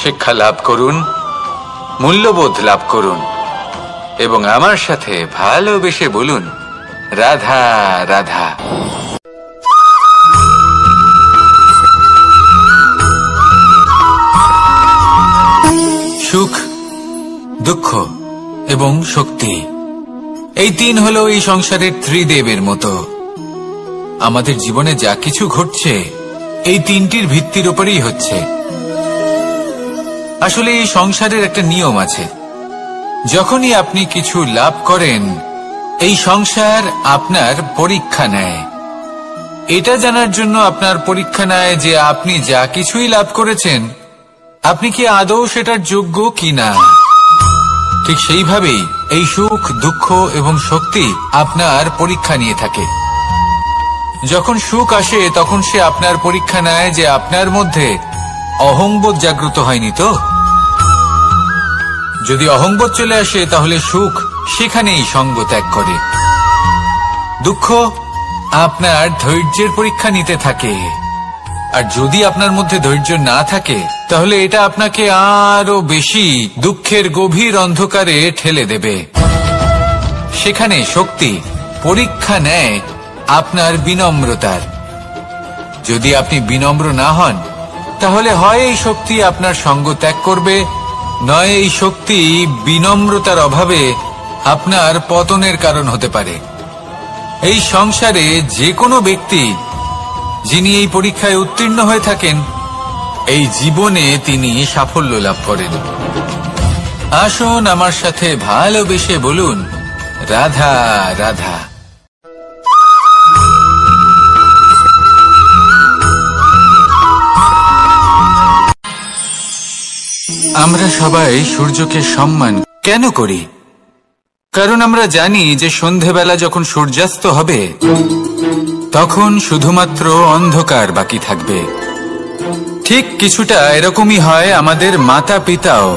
শিক্ষা লাভ করুন, মূল্যবোধ লাভ করুন এবং আমার সাথে ভালোবেসে বলুন, রাধা রাধা। দুঃখ এবং শক্তি। এই তিন হলো এই সংসারের ত্রিদেবের মতো। আমাদের জীবনে যা কিছু ঘটছে এই তিনটির ভিত্তির উপরেই হচ্ছে। আসলে এই সংসারের একটা নিয়ম আছে, যখনই আপনি কিছু লাভ করেন এই সংসার আপনার পরীক্ষা নেয়। এটা জানার জন্য আপনার পরীক্ষা নেয় যে আপনি যা কিছুই লাভ করেছেন আপনি কি আদৌ সেটার যোগ্য কিনা। ঠিক সেইভাবেই এই সুখ, দুঃখ এবং শক্তি আপনার পরীক্ষা নিয়ে থাকে। যখন সুখ আসে তখন সে আপনার পরীক্ষা নেয় যে আপনার মধ্যে অহংবোধ জাগ্রত হয়নি তো। যদি অহংবোধ চলে আসে তাহলে সুখ সেখানেই সঙ্গ ত্যাগ করে। দুঃখ আপনার ধৈর্যের পরীক্ষা নিতে থাকে, আর যদি আপনার মধ্যে ধৈর্য না থাকে তাহলে এটা আপনাকে আরো বেশি দুঃখের গভীর অন্ধকারে ঠেলে দেবে। সেখানে শক্তি পরীক্ষা নেয় আপনার বিনম্রতার। যদি আপনি বিনম্র না হন তাহলে হয় এই শক্তি আপনার সঙ্গ ত্যাগ করবে, নয় এই শক্তি বিনম্রতার অভাবে আপনার পতনের কারণ হতে পারে। এই সংসারে যে কোনো ব্যক্তি যিনি এই পরীক্ষায় উত্তীর্ণ হয়ে থাকেন এই জীবনে তিনি সাফল্য লাভ করেন। আসুন আমার সাথে ভালোবেসে বলুন, রাধা রাধা। আমরা সবাই সূর্যকে সম্মান কেন করি? কারণ আমরা জানি যে সন্ধেবেলা যখন সূর্যাস্ত হবে তখন শুধুমাত্র অন্ধকার বাকি থাকবে। ঠিক কিছুটা এরকমই হয় আমাদের মাতা পিতাও,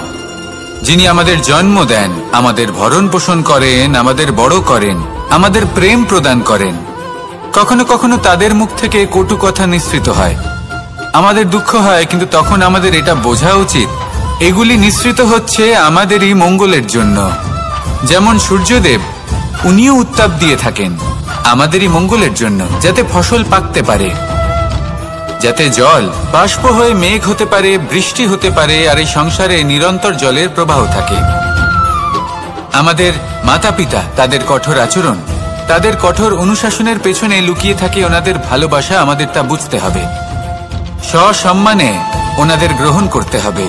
যিনি আমাদের জন্ম দেন, আমাদের ভরণ পোষণ করেন, আমাদের বড় করেন, আমাদের প্রেম প্রদান করেন। কখনো কখনো তাদের মুখ থেকে কটু কথা নিঃসৃত হয়, আমাদের দুঃখ হয়, কিন্তু তখন আমাদের এটা বোঝা উচিত এগুলি নিঃসৃত হচ্ছে আমাদেরই মঙ্গলের জন্য। যেমন সূর্যদেব, উনিও উত্তাপ দিয়ে থাকেন আমাদেরই মঙ্গলের জন্য, যাতে ফসল পাকতে পারে, যাতে জল বাষ্প হয়ে মেঘ হতে পারে, বৃষ্টি হতে পারে, আর এই সংসারে নিরন্তর জলের প্রবাহ থাকে। আমাদের মাতা পিতা, তাদের কঠোর আচরণ, তাদের কঠোর অনুশাসনের পেছনে লুকিয়ে থাকে ওনাদের ভালোবাসা। আমাদের তা বুঝতে হবে, সসম্মানে ওনাদের গ্রহণ করতে হবে।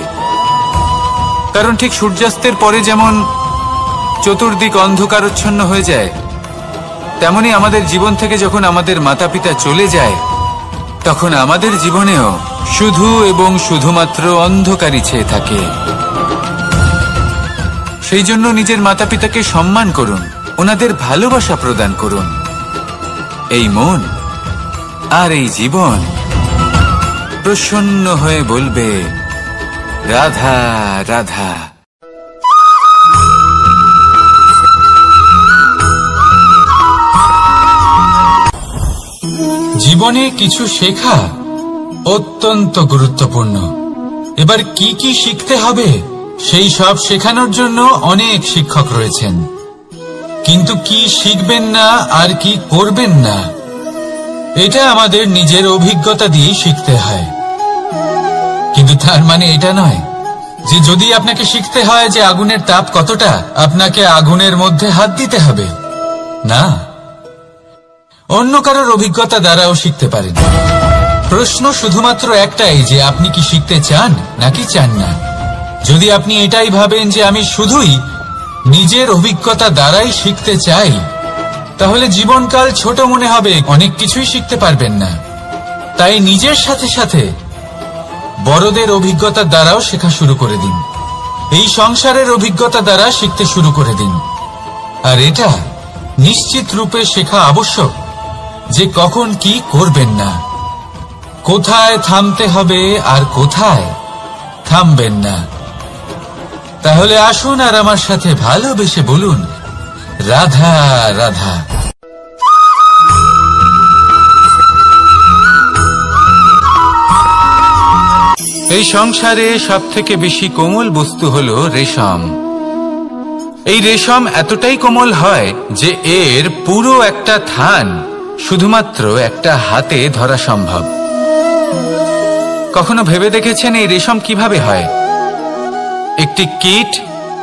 কারণ ঠিক সূর্যাস্তের পরে যেমন চতুর্দিক অন্ধকারচ্ছন্ন হয়ে যায়, তেমনি আমাদের জীবন থেকে যখন আমাদের মাতা পিতা চলে যায় তখন আমাদের জীবনেও শুধু এবং শুধুমাত্র অন্ধকারই ছেয়ে থাকে। সেই জন্য নিজের মাতা পিতাকে সম্মান করুন, ওনাদের ভালোবাসা প্রদান করুন। এই মন আর এই জীবন প্রসন্ন হয়ে বলবে, রাধা রাধা। জীবনে কিছু শেখা অত্যন্ত গুরুত্বপূর্ণ। এবার কি কি শিখতে হবে সেই সব শেখানোর জন্য অনেক শিক্ষক রয়েছেন, কিন্তু কি শিখবেন না আর কি করবেন না এটা আমাদের নিজের অভিজ্ঞতা দিয়ে শিখতে হয়। কিন্তু তার মানে এটা নয় যে যদি আপনাকে শিখতে হয় যে আগুনের তাপ কতটা, আপনাকে আগুনের মধ্যে হাত দিতে হবে। না, অন্য কারোর অভিজ্ঞতা দ্বারাও শিখতে পারেন। প্রশ্ন শুধুমাত্র একটাই যে আপনি কি শিখতে চান নাকি চান না। যদি আপনি এটাই ভাবেন যে আমি শুধুই নিজের অভিজ্ঞতা দ্বারাই শিখতে চাই, তাহলে জীবনকাল ছোট মনে হবে, অনেক কিছুই শিখতে পারবেন না। তাই নিজের সাথে সাথে বড়দের অভিজ্ঞতা দ্বারাও শেখা শুরু করে দিন। এই সংসারের অভিজ্ঞতা দ্বারা শিখতে শুরু করে দিন। আর এটা নিশ্চিত রূপে শেখা আবশ্যক যে কখন কি করবেন না, কোথায় থামতে হবে আর কোথায় থামবেন না। তাহলে আসুন আর আমার সাথে ভালোবেসে বলুন, রাধা রাধা। এই সংসারে সবথেকে বেশি কোমল বস্তু হলো রেশম। এই রেশম এতটাই কোমল হয় যে এর পুরো একটা থান শুধুমাত্র একটা হাতে ধরা সম্ভব। কখনো ভেবে দেখেছেন এই রেশম কিভাবে হয়? একটি কীট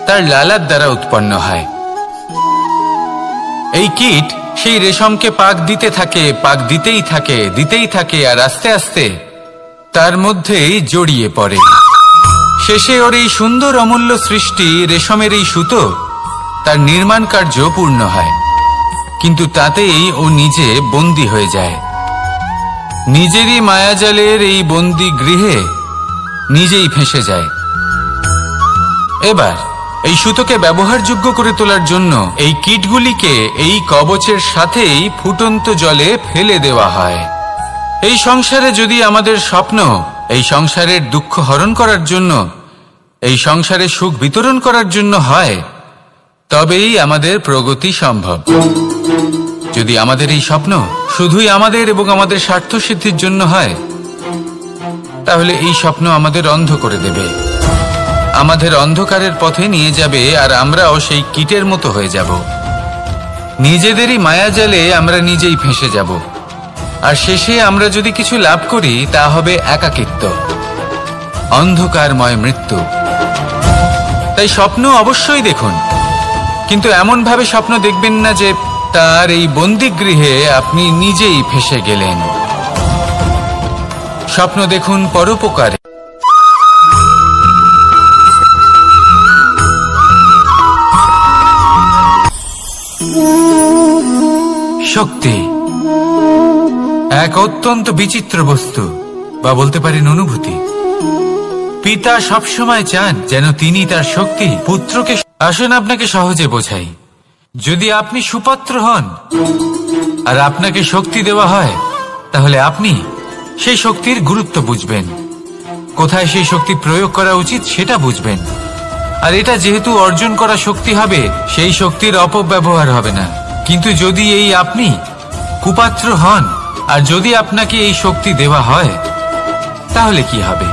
তার লালার দ্বারা উৎপন্ন হয়। এই কীট সেই রেশমকে পাক দিতে থাকে, পাক দিতেই থাকে আর আস্তে আস্তে তার মধ্যেই জড়িয়ে পড়ে। শেষে ওর এই সুন্দর অমূল্য সৃষ্টি রেশমের এই সুতো তার নির্মাণ কার্য পূর্ণ হয়, কিন্তু তাতেই ও নিজে বন্দী হয়ে যায়। নিজেরই মায়াজালের এই বন্দী গৃহে নিজেই ফেঁসে যায়। এবার এই সুতোকে ব্যবহারযোগ্য করে তোলার জন্য এই কীটগুলিকে এই কবচের সাথেই ফুটন্ত জলে ফেলে দেওয়া হয়। এই সংসারে যদি আমাদের স্বপ্ন এই সংসারের দুঃখ হরণ করার জন্য, এই সংসারে সুখ বিতরণ করার জন্য হয়, তবেই আমাদের প্রগতি সম্ভব। যদি আমাদের এই স্বপ্ন শুধুই আমাদের এবং আমাদের স্বার্থ সিদ্ধির জন্য হয়, তাহলে এই স্বপ্ন আমাদের অন্ধ করে দেবে, আমাদের অন্ধকারের পথে নিয়ে যাবে, আর আমরাও সেই কীটের মতো হয়ে যাব। নিজেদেরই মায়াজালে আমরা নিজেই ফেঁসে যাব, আর শেষে আমরা যদি কিছু লাভ করি তা হবে একাকিত্ব, অন্ধকারময় মৃত্যু। তাই স্বপ্ন অবশ্যই দেখুন, কিন্তু এমন ভাবে স্বপ্ন দেখবেন না যে তার এই বন্দিগৃহে আপনি নিজেই ফেঁসে গেলেন। স্বপ্ন দেখুন পরোপকারে। শক্তি এক অত্যন্ত বিচিত্র বস্তু, বা বলতে পারেন অনুভূতি। পিতা সবসময় চান যেন তিনি তার শক্তি পুত্রকে। আসুন আপনাকে সহজে বোঝাই। যদি আপনি সুপাত্র হন আর আপনাকে শক্তি দেওয়া হয়, তাহলে আপনি সেই শক্তির গুরুত্ব বুঝবেন, কোথায় সেই শক্তি প্রয়োগ করা উচিত সেটা বুঝবেন। আর এটা যেহেতু অর্জন করা শক্তি হবে, সেই শক্তির অপব্যবহার হবে না। কিন্তু যদি এই আপনি কুপাত্র হন আর যদি আপনাকে এই শক্তি দেওয়া হয়, তাহলে কি হবে?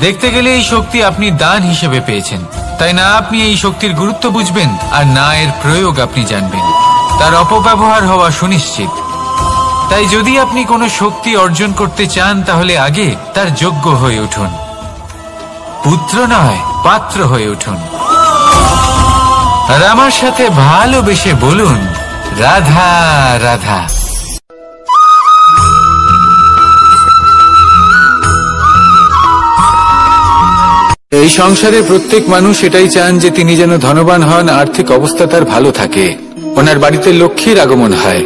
দেখতে গেলে এই শক্তি আপনি দান হিসেবে পেয়েছেন, তাই না আপনি এই শক্তির গুরুত্ব বুঝবেন আর না এর প্রয়োগ আপনি জানবেন। তার অপব্যবহার হওয়া সুনিশ্চিত। তাই যদি আপনি কোনো শক্তি অর্জন করতে চান, তাহলে আগে তার যোগ্য হয়ে উঠুন, পুত্র নয় পাত্র হয়ে উঠুন। আর আমার সাথে ভালোবেসে বলুন, রাধা রাধা। এই সংসারে প্রত্যেক মানুষ এটাই চান যে তিনি যেন ধনবান হন, আর্থিক অবস্থা তার ভালো থাকে, ওনার বাড়িতে লক্ষ্মীর আগমন হয়।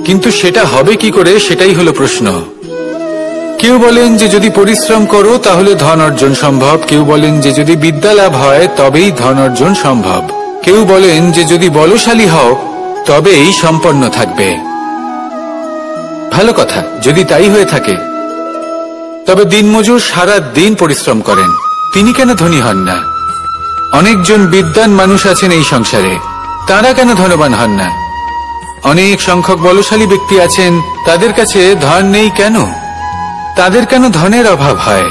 কিন্তু সেটা হবে কি করে, সেটাই হলো প্রশ্ন। কেউ বলেন যে যদি পরিশ্রম করো তাহলে ধন অর্জন সম্ভব, কেউ বলেন যে যদি বিদ্যা লাভ হয় তবেই ধন অর্জন সম্ভব, কেউ বলেন যে যদি বলশালী হও তবেই সম্পন্ন থাকবে। ভালো কথা, যদি তাই হয়ে থাকে, তবে দিনমজুর সারা দিন পরিশ্রম করেন, তিনি কেন ধনী হন না? অনেকজন বিদ্বান মানুষ আছেন এই সংসারে, তারা কেন ধনবান হন না? অনেক সংখ্যক বলশালী ব্যক্তি আছেন, তাদের কাছে ধন নেই কেন? তাদের কেন ধনের অভাব হয়?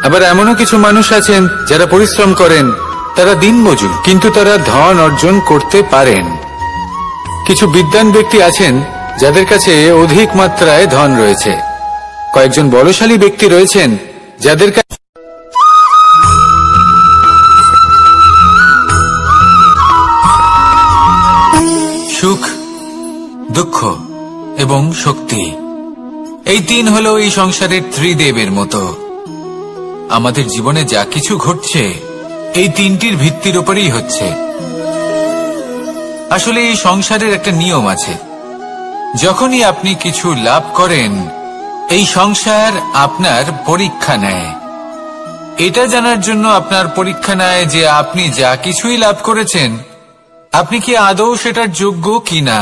আবার এমনও কিছু মানুষ আছেন যারা পরিশ্রম করেন, তারা দিনমজুর, কিন্তু তারা ধন অর্জন করতে পারেন। কিছু বিদ্বান ব্যক্তি আছেন যাদের কাছে অধিক মাত্রায় ধন রয়েছে, কয়েকজন বলশালী ব্যক্তি রয়েছেন যাদের কাছে সুখ, দুঃখ এবং শক্তি, এই তিন হলো এই সংসারের ত্রিদেবের মতো। আমাদের জীবনে যা কিছু ঘটছে এই তিনটির ভিত্তির উপরেই হচ্ছে। আসলে এই সংসারের একটা নিয়ম আছে, যখনই আপনি কিছু লাভ করেন, এই সংসার আপনার পরীক্ষা নেয়। এটা জানার জন্য আপনার পরীক্ষা নেয় যে আপনি যা কিছুই লাভ করেছেন, আপনি কি আদৌ সেটার যোগ্য কিনা।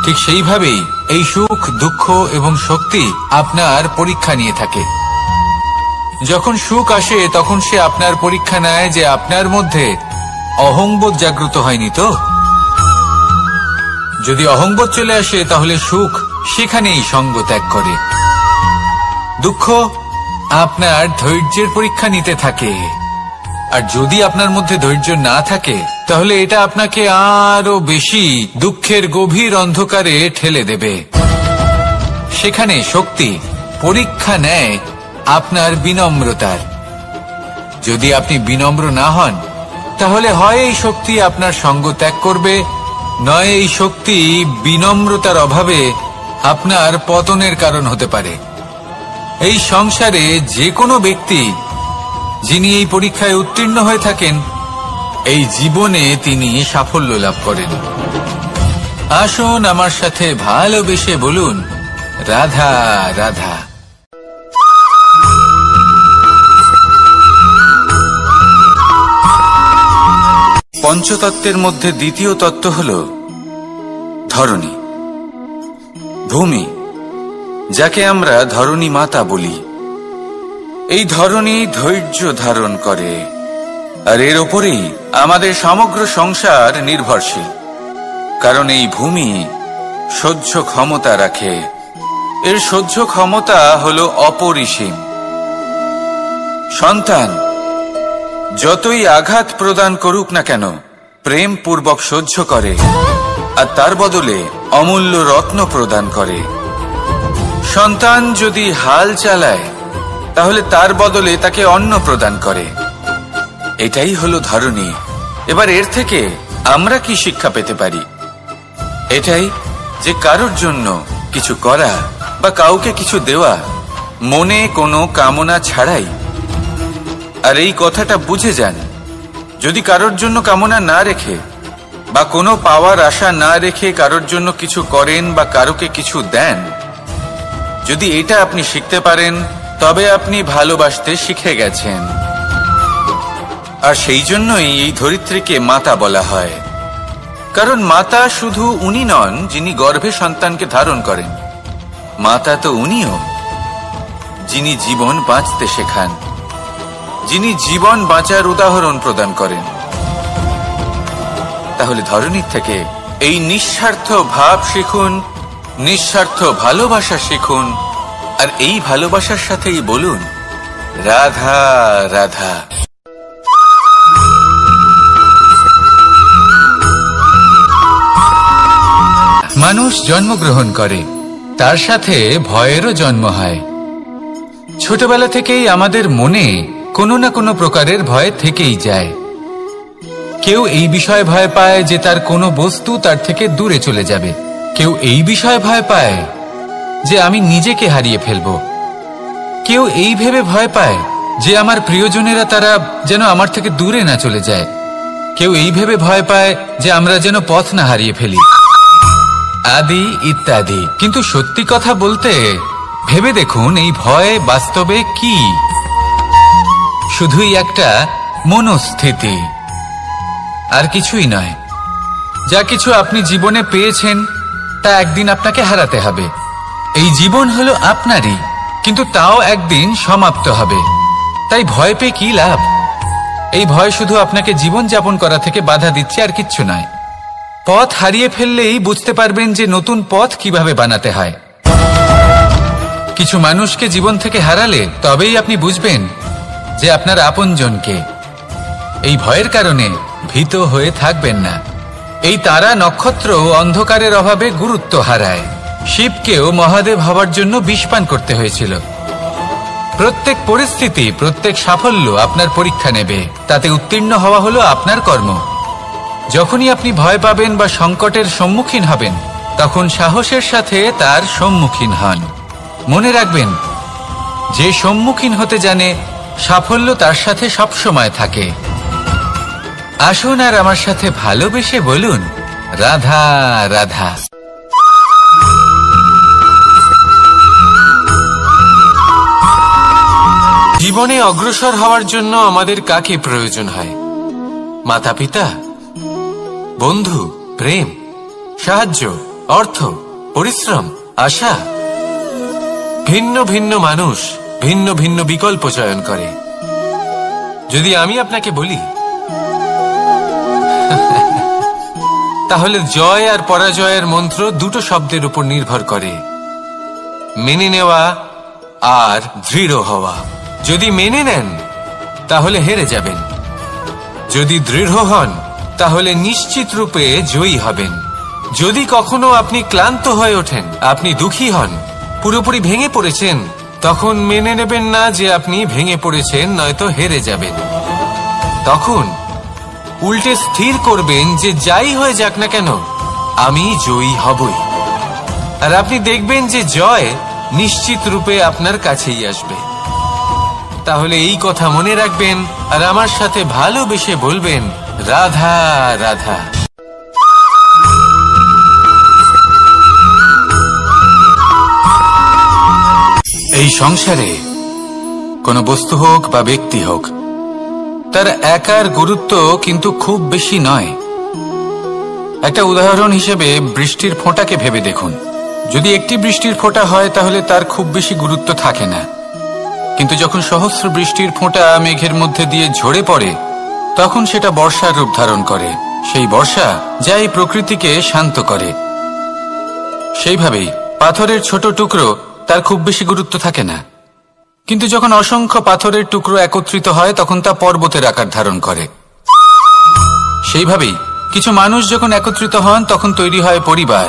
ঠিক সেইভাবেই এই সুখ, দুঃখ এবং শক্তি আপনার পরীক্ষা নিয়ে থাকে। যখন সুখ আসে তখন সে আপনার পরীক্ষা নেয় যে আপনার মধ্যে অহংবোধ জাগ্রত হয়নি তো। যদি অহংবোধ চলে আসে তাহলে সুখ সেখানেই সঙ্গ ত্যাগ করে। দুঃখ আপনার ধৈর্যের পরীক্ষা নিতে থাকে, আর যদি আপনার মধ্যে ধৈর্য না থাকে তাহলে এটা আপনাকে আরো বেশি দুঃখের গভীর অন্ধকারে ঠেলে দেবে। সেখানে শক্তি পরীক্ষা নেয় আপনার বিনম্রতার। যদি আপনি বিনম্র না হন, তাহলে হয় এই শক্তি আপনার সঙ্গ ত্যাগ করবে, নয় এই শক্তি বিনম্রতার অভাবে আপনার পতনের কারণ হতে পারে। এই সংসারে যে কোনো ব্যক্তি যিনি এই পরীক্ষায় উত্তীর্ণ হয়ে থাকেন, এই জীবনে তিনি সাফল্য লাভ করেন। আসুন আমার সাথে ভালোবেসে বলুন, রাধা রাধা। পঞ্চতত্ত্বের মধ্যে দ্বিতীয় তত্ত্ব হল ধরণী, ভূমি, যাকে আমরা ধরণী মাতা বলি। এই ধরণী ধৈর্য ধারণ করে, আর এর ওপরেই আমাদের সমগ্র সংসার নির্ভরশীল। কারণ এই ভূমি সহ্য ক্ষমতা রাখে, এর সহ্য ক্ষমতা হল অপরিসীম। সন্তান যতই আঘাত প্রদান করুক না কেন, প্রেম পূর্বক সহ্য করে, আর তার বদলে অমূল্য রত্ন প্রদান করে। সন্তান যদি হাল চালায়, তাহলে তার বদলে তাকে অন্ন প্রদান করে। এটাই হলো ধরণী। এবার এর থেকে আমরা কি শিক্ষা পেতে পারি? এটাই যে কারোর জন্য কিছু করা বা কাউকে কিছু দেওয়া মনে কোনো কামনা ছাড়াই। আর এই কথাটা বুঝে যান, যদি কারোর জন্য কামনা না রেখে বা কোনো পাওয়ার আশা না রেখে কারোর জন্য কিছু করেন বা কারোকে কিছু দেন, যদি এটা আপনি শিখতে পারেন, তবে আপনি ভালোবাসতে শিখে গেছেন। আর সেই জন্যই এই ধরিত্রীকে মাতা বলা হয়। কারণ মাতা শুধু উনি নন যিনি গর্ভে সন্তানকে ধারণ করেন, মাতা তো উনিও যিনি জীবন বাঁচতে শেখান, যিনি জীবন বাঁচার উদাহরণ প্রদান করেন। তাহলে ধরণীর থেকে এই নিঃস্বার্থ ভাব শিখুন, নিঃস্বার্থ ভালোবাসা শিখুন, আর এই ভালোবাসার সাথেই বলুন, রাধা রাধা। মানুষ জন্মগ্রহণ করে, তার সাথে ভয়েরও জন্ম হয়। ছোটবেলা থেকেই আমাদের মনে কোনো না কোনো প্রকারের ভয় থেকেই যায়। কেউ এই বিষয়ে ভয় পায় যে তার কোনো বস্তু তার থেকে দূরে চলে যাবে, কেউ এই বিষয়ে ভয় পায় যে আমি নিজেকে হারিয়ে ফেলব, কেউ এই ভেবে ভয় পায় যে আমার প্রিয়জনেরা তারা যেন আমার থেকে দূরে না চলে যায়, কেউ এই ভেবে ভয় পায় যে আমরা যেন পথ না হারিয়ে ফেলি, আদি ইত্যাদি। কিন্তু সত্যি কথা বলতে, ভেবে দেখুন এই ভয় বাস্তবে কি? শুধুই একটা মনস্থিতি, আর কিছুই নয়। যা কিছু আপনি জীবনে পেয়েছেন তা একদিন আপনাকে হারাতে হবে। এই জীবন হলো আপনারই, কিন্তু তাও একদিন সমাপ্ত হবে। তাই ভয় পেয়ে কি লাভ? এই ভয় শুধু আপনাকে জীবন যাপন করা থেকে বাধা দিচ্ছে, আর কিচ্ছু নয়। পথ হারিয়ে ফেললেই বুঝতে পারবেন যে নতুন পথ কিভাবে বানাতে হয়। কিছু মানুষকে জীবন থেকে হারালে তবেই আপনি বুঝবেন যে আপনার আপনজনকে। এই ভয়ের কারণে ভীত হয়ে থাকবেন না। এই তারা নক্ষত্র অন্ধকারের অভাবে গুরুত্ব হারায়। শিবকেও মহাদেব হবার জন্য বিষপান করতে হয়েছিল। প্রত্যেক পরিস্থিতি, প্রত্যেক সাফল্য আপনার পরীক্ষা নেবে, তাতে উত্তীর্ণ হওয়া হলো আপনার কর্ম। যখনই আপনি ভয় পাবেন বা সংকটের সম্মুখীন হবেন, তখন সাহসের সাথে তার সম্মুখীন হন। মনে রাখবেন, যে সম্মুখীন হতে জানে, সাফল্য তার সাথে সবসময় থাকে। আসুন আর আমার সাথে ভালোবেসে বলুন, রাধা রাধা। জীবনে অগ্রসর হওয়ার জন্য আমাদের কাকে প্রয়োজন হয়? মাতা পিতা, বন্ধু, প্রেম, সাহায্য, অর্থ, পরিশ্রম, আশা। ভিন্ন ভিন্ন মানুষ ভিন্ন ভিন্ন বিকল্প চয়ন করে। যদি আমি আপনাকে বলি, তাহলে জয় আর পরাজয়ের মন্ত্র দুটো শব্দের উপর নির্ভর করে, মেনে নেওয়া আর দৃঢ় হওয়া। যদি মেনে নেন তাহলে হেরে যাবেন, যদি দৃঢ় হন তাহলে নিশ্চিত রূপে জয়ী হবেন। যদি কখনো আপনি ক্লান্ত হয়ে ওঠেন, আপনি দুঃখী হন, পুরোপুরি ভেঙে পড়েছেন, তখন মেনে নেবেন না যে আপনি ভেঙে পড়েছেন, নয়তো হেরে যাবেন। তখন উল্টে স্থির করবেন যে যাই হয়ে যাক না কেন আমি জয়ী হবই। আর আপনি দেখবেন যে জয় নিশ্চিত রূপে আপনার কাছেই আসবে। তাহলে এই কথা মনে রাখবেন আর আমার সাথে ভালোবেসে বলবেন, রাধা রাধা। এই সংসারে কোনো বস্তু হোক বা ব্যক্তি হোক, তার একার গুরুত্ব কিন্তু খুব বেশি নয়। একটা উদাহরণ হিসেবে বৃষ্টির ফোঁটাকে ভেবে দেখুন। যদি একটি বৃষ্টির ফোঁটা হয় তাহলে তার খুব বেশি গুরুত্ব থাকে না, কিন্তু যখন সহস্র বৃষ্টির ফোঁটা মেঘের মধ্যে দিয়ে ঝরে পড়ে তখন সেটা বর্ষার রূপ ধারণ করে। সেই বর্ষা যা এই প্রকৃতিকে শান্ত করে। সেইভাবেই পাথরের ছোট টুকরো তার খুব বেশি গুরুত্ব থাকে না, কিন্তু যখন অসংখ্য পাথরের টুকরো একত্রিত হয় তখন তা পর্বতের আকার ধারণ করে। সেইভাবেই কিছু মানুষ যখন একত্রিত হন তখন তৈরি হয় পরিবার,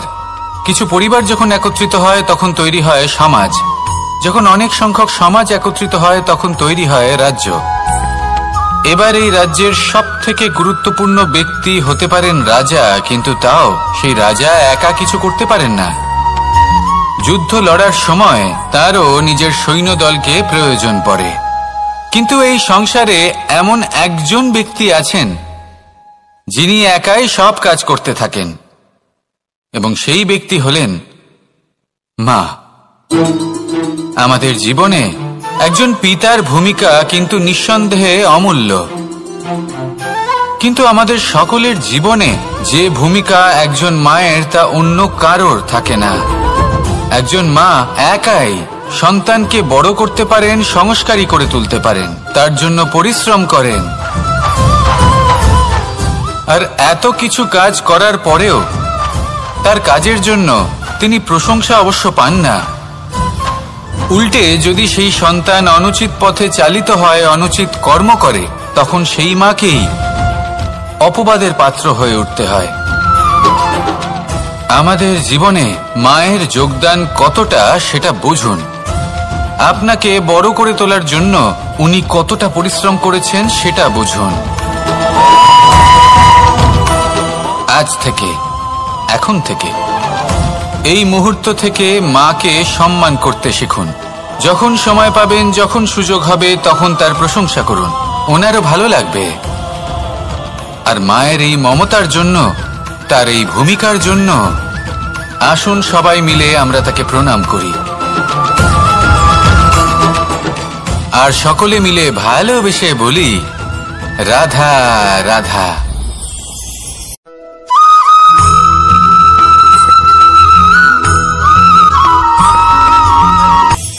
কিছু পরিবার যখন একত্রিত হয় তখন তৈরি হয় সমাজ, যখন অনেক সংখ্যক সমাজ একত্রিত হয় তখন তৈরি হয় রাজ্য। এবার এই রাজ্যের সবথেকে গুরুত্বপূর্ণ ব্যক্তি হতে পারেন রাজা, কিন্তু তাও সেই রাজা একা কিছু করতে পারেন না। যুদ্ধ লড়ার সময় তারও নিজের সৈন্যদলকে প্রয়োজন পড়ে। কিন্তু এই সংসারে এমন একজন ব্যক্তি আছেন যিনি একাই সব কাজ করতে থাকেন, এবং সেই ব্যক্তি হলেন মা। আমাদের জীবনে একজন পিতার ভূমিকা কিন্তু নিঃসন্দেহে অমূল্য, কিন্তু আমাদের সকলের জীবনে যে ভূমিকা একজন মায়ের তা অন্য কারোর থাকে না। একজন মা একাই সন্তানকে বড় করতে পারেন, সংস্কারী করে তুলতে পারেন, তার জন্য পরিশ্রম করেন। আর এত কিছু কাজ করার পরেও তার কাজের জন্য তিনি প্রশংসা অবশ্য পান না। উল্টে যদি সেই সন্তান অনুচিত পথে চালিত হয়, অনুচিত কর্ম করে, তখন সেই মাকেই অপবাদের পাত্র হয়ে উঠতে হয়। আমাদের জীবনে মায়ের যোগদান কতটা সেটা বুঝুন। আপনাকে বড় করে তোলার জন্য উনি কতটা পরিশ্রম করেছেন সেটা বুঝুন। আজ থেকে, এখন থেকে, এই মুহূর্ত থেকে মাকে সম্মান করতে শিখুন। যখন সময় পাবেন, যখন সুযোগ হবে, তখন তার প্রশংসা করুন, ওনারও ভালো লাগবে। আর মায়ের এই মমতার জন্য, তার এই ভূমিকার জন্য আসুন সবাই মিলে আমরা তাকে প্রণাম করি, আর সকলে মিলে ভালোবেসে বলি, রাধা রাধা।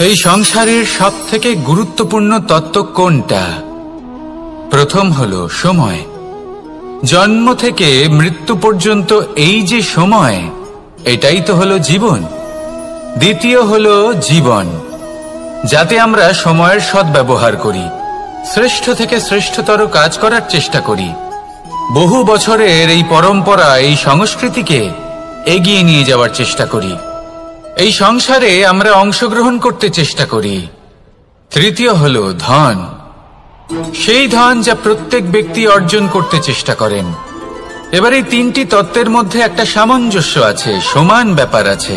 এই সংসারের সব থেকে গুরুত্বপূর্ণ তত্ত্ব কোনটা? প্রথম হলো সময়। জন্ম থেকে মৃত্যু পর্যন্ত এই যে সময়, এটাই তো হলো জীবন। দ্বিতীয় হলো জীবন, যাতে আমরা সময়ের সদ্ব্যবহার করি, শ্রেষ্ঠ থেকে শ্রেষ্ঠতর কাজ করার চেষ্টা করি। বহু বছরের এই পরম্পরা, এই সংস্কৃতিকে এগিয়ে নিয়ে যাওয়ার চেষ্টা করি। এই সংসারে আমরা অংশগ্রহণ করতে চেষ্টা করি। তৃতীয় হলো ধন, সেই ধন যা প্রত্যেক ব্যক্তি অর্জন করতে চেষ্টা করেন। এবার এই তিনটি তত্ত্বের মধ্যে একটা সামঞ্জস্য আছে, সমান ব্যাপার আছে।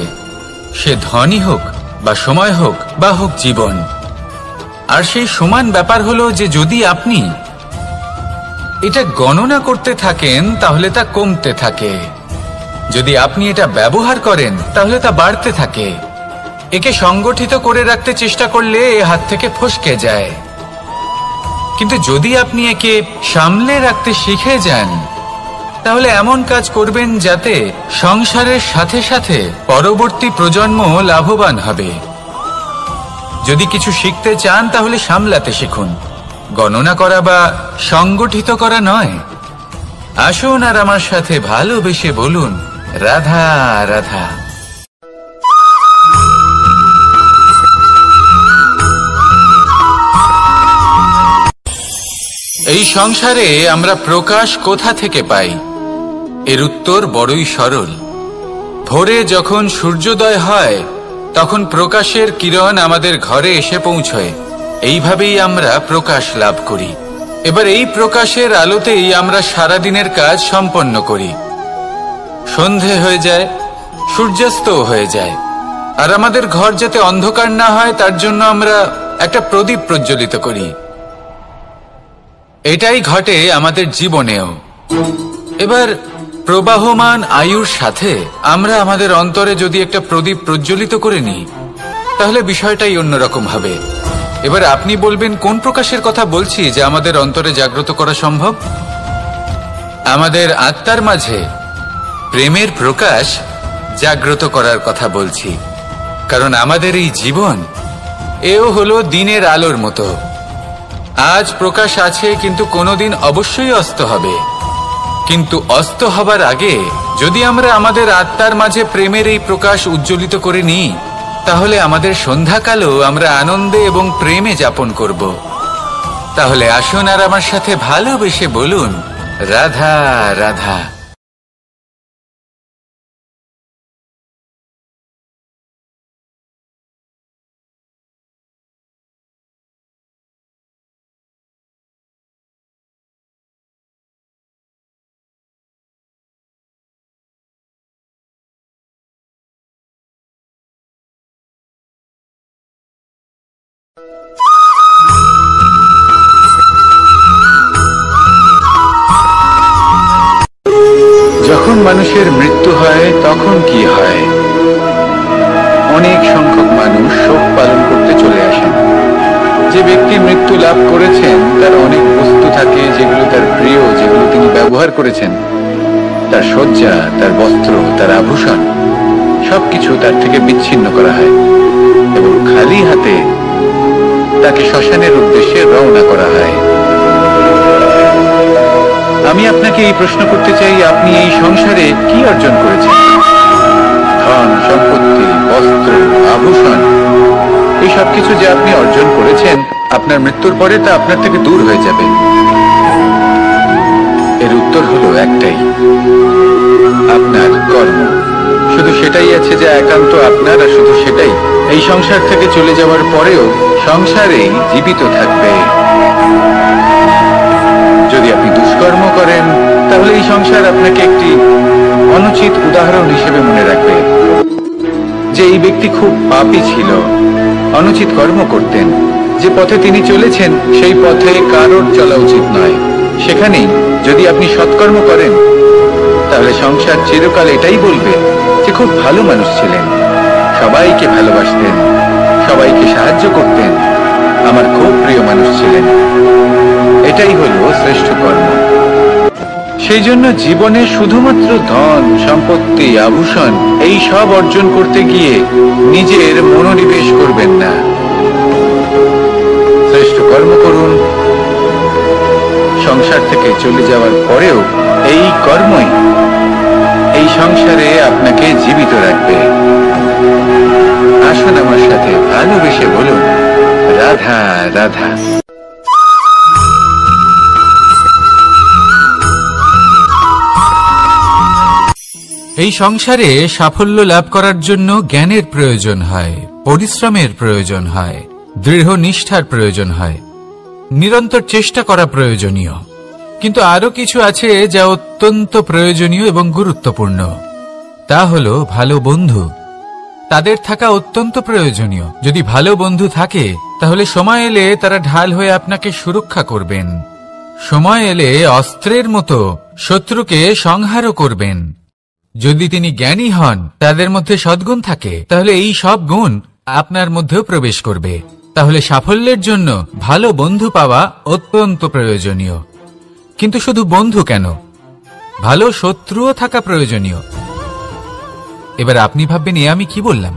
সে ধনই হোক বা সময় হোক বা হোক জীবন। আর সেই সমান ব্যাপার হলো যে যদি আপনি এটা গণনা করতে থাকেন তাহলে তা কমতে থাকে, যদি আপনি এটা ব্যবহার করেন তাহলে তা বাড়তে থাকে। একে সংগঠিত করে রাখতে চেষ্টা করলে এ হাত থেকে ফসকে যায়, কিন্তু যদি আপনি একে সামলে রাখতে শিখে যান তাহলে এমন কাজ করবেন যাতে সংসারের সাথে সাথে পরবর্তী প্রজন্ম লাভবান হবে। যদি কিছু শিখতে চান তাহলে সামলাতে শিখুন, গণনা করা বা সংগঠিত করা নয়। আসুন আর আমার সাথে ভালোবেসে বলুন, রাধা রাধা। এই সংসারে আমরা প্রকাশ কোথা থেকে পাই? এর উত্তর বড়ই সরল। ভোরে যখন সূর্যোদয় হয় তখন প্রকাশের কিরণ আমাদের ঘরে এসে পৌঁছয়। এইভাবেই আমরা প্রকাশ লাভ করি। এবার এই প্রকাশের আলোতেই আমরা সারা দিনের কাজ সম্পন্ন করি। সন্ধে হয়ে যায়, সূর্যাস্তও হয়ে যায়, আর আমাদের ঘর যাতে অন্ধকার না হয় তার জন্য আমরা একটা প্রদীপ প্রজ্বলিত করি। এটাই ঘটে আমাদের জীবনেও। এবার প্রবাহমান আয়ুর সাথে আমরা আমাদের অন্তরে যদি একটা প্রদীপ প্রজ্বলিত করে নিই, তাহলে বিষয়টাই অন্যরকম হবে। এবার আপনি বলবেন কোন প্রকাশের কথা বলছি যা আমাদের অন্তরে জাগ্রত করা সম্ভব? আমাদের আত্মার মাঝে প্রেমের প্রকাশ জাগ্রত করার কথা বলছি। কারণ আমাদের এই জীবন এও হলো দিনের আলোর মতো। আজ প্রকাশ আছে, কিন্তু কোনোদিন অবশ্যই অস্ত হবে। কিন্তু অস্ত হবার আগে যদি আমরা আমাদের আত্মার মাঝে প্রেমের এই প্রকাশ উজ্জ্বলিত করে নিই, তাহলে আমাদের সন্ধ্যাকালও আমরা আনন্দে এবং প্রেমে যাপন করব। তাহলে আসুন আর আমার সাথে ভালোবেসে বলুন, রাধা রাধা। যখন মানুষের মৃত্যু হয় তখন কি হয়? অনেক সংখ্যক মানুষ শোক পালন করতে চলে আসেন। যে ব্যক্তি মৃত্যু লাভ করেছেন তার অনেক বস্তু থাকে যেগুলো তার প্রিয়, যেগুলো তিনি ব্যবহার করেছেন। তার শয্যা, তার বস্ত্র, তার আভূষণ সবকিছু তার থেকে বিচ্ছিন্ন করা হয় এবং খালি হাতে তাকে শ্মশানের উদ্দেশ্যে রওনা করা হয়। আমি আপনাকে এই প্রশ্ন করতে চাই, আপনি এই সংসারে কি অর্জন করেছেন? ধন সম্পত্তি, বস্ত্র, আভূষণ, এই সব কিছু যে আপনি অর্জন করেছেন, আপনার মৃত্যুর পরে তা আপনার থেকে দূর হয়ে যাবে। এর উত্তর হলো একটাই, আপনার কর্ম। শুধু সেটাই আছে যা একান্ত আপনার, আর শুধু সেটাই এই সংসার থেকে চলে যাওয়ার পরেও সংসারেই জীবিত থাকবে। যদি আপনি দুষ্কর্ম করেন, তাহলে এই সংসার আপনাকে একটি অনুচিত উদাহরণ হিসেবে মনে রাখবে যে এই ব্যক্তি খুব পাপী ছিল, অনুচিত কর্ম করতেন। যে পথে তিনি চলেছেন সেই পথে কারোর চলা উচিত নয়। সেখানেই যদি আপনি সৎকর্ম করেন, তাহলে সংসার চিরকাল এটাই বলবে যে খুব ভালো মানুষ ছিলেন, সবাইকে ভালোবাসতেন, সবাইকে সাহায্য করতেন, আমার খুব প্রিয় মানুষ ছিলেন। এটাই হলো শ্রেষ্ঠ কর্ম। সেই জন্য জীবনে শুধুমাত্র ধন সম্পত্তি, আভূষণ এই সব অর্জন করতে গিয়ে নিজের মনোনিবেশ করবেন না। শ্রেষ্ঠ কর্ম করুন। সংসার থেকে চলে যাওয়ার পরেও এই কর্মই এই সংসারে আপনাকে জীবিত রাখবে। আসুন আমার সাথে ভালোবেসে বলুন, রাধা রাধা। এই সংসারে সাফল্য লাভ করার জন্য জ্ঞানের প্রয়োজন হয়, পরিশ্রমের প্রয়োজন হয়, দৃঢ় নিষ্ঠার প্রয়োজন হয়, নিরন্তর চেষ্টা করা প্রয়োজনীয়। কিন্তু আরো কিছু আছে যা অত্যন্ত প্রয়োজনীয় এবং গুরুত্বপূর্ণ। তা হলো ভালো বন্ধু। তাদের থাকা অত্যন্ত প্রয়োজনীয়। যদি ভালো বন্ধু থাকে, তাহলে সময় এলে তারা ঢাল হয়ে আপনাকে সুরক্ষা করবেন। সময় এলে অস্ত্রের মতো শত্রুকে সংহারও করবেন। যদি তিনি জ্ঞানী হন, তাদের মধ্যে সদ্গুণ থাকে, তাহলে এই সব গুণ আপনার মধ্যেও প্রবেশ করবে। তাহলে সাফল্যের জন্য ভালো বন্ধু পাওয়া অত্যন্ত প্রয়োজনীয়। কিন্তু শুধু বন্ধু কেন, ভালো শত্রুও থাকা প্রয়োজনীয়। এবার আপনি ভাববেন, এ আমি কি বললাম?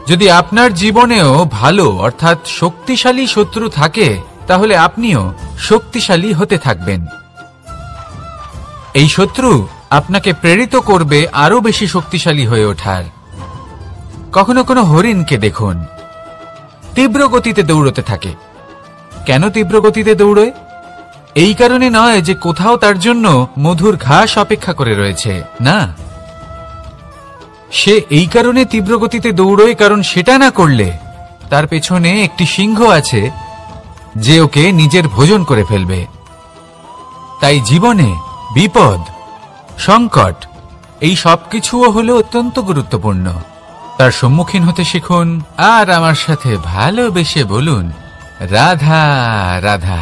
যদি আপনার জীবনেও ভালো অর্থাৎ শক্তিশালী শত্রু থাকে, তাহলে আপনিও শক্তিশালী হতে থাকবেন। এই শত্রু আপনাকে প্রেরিত করবে আরো বেশি শক্তিশালী হয়ে ওঠার। কখনো কোনো হরিণকে দেখুন, তীব্র গতিতে দৌড়তে থাকে। কেন তীব্র গতিতে দৌড়য়? এই কারণে নয় যে কোথাও তার জন্য মধুর ঘাস অপেক্ষা করে রয়েছে, না। সে এই কারণে তীব্র গতিতে দৌড়য় কারণ সেটা না করলে তার পেছনে একটি সিংহ আছে যে ওকে নিজের ভোজন করে ফেলবে। তাই জীবনে বিপদ, সংকট এই সবকিছুও হলো অত্যন্ত গুরুত্বপূর্ণ। তার সম্মুখীন হতে শিখুন আর আমার সাথে ভালোবেসে বলুন, রাধা রাধা।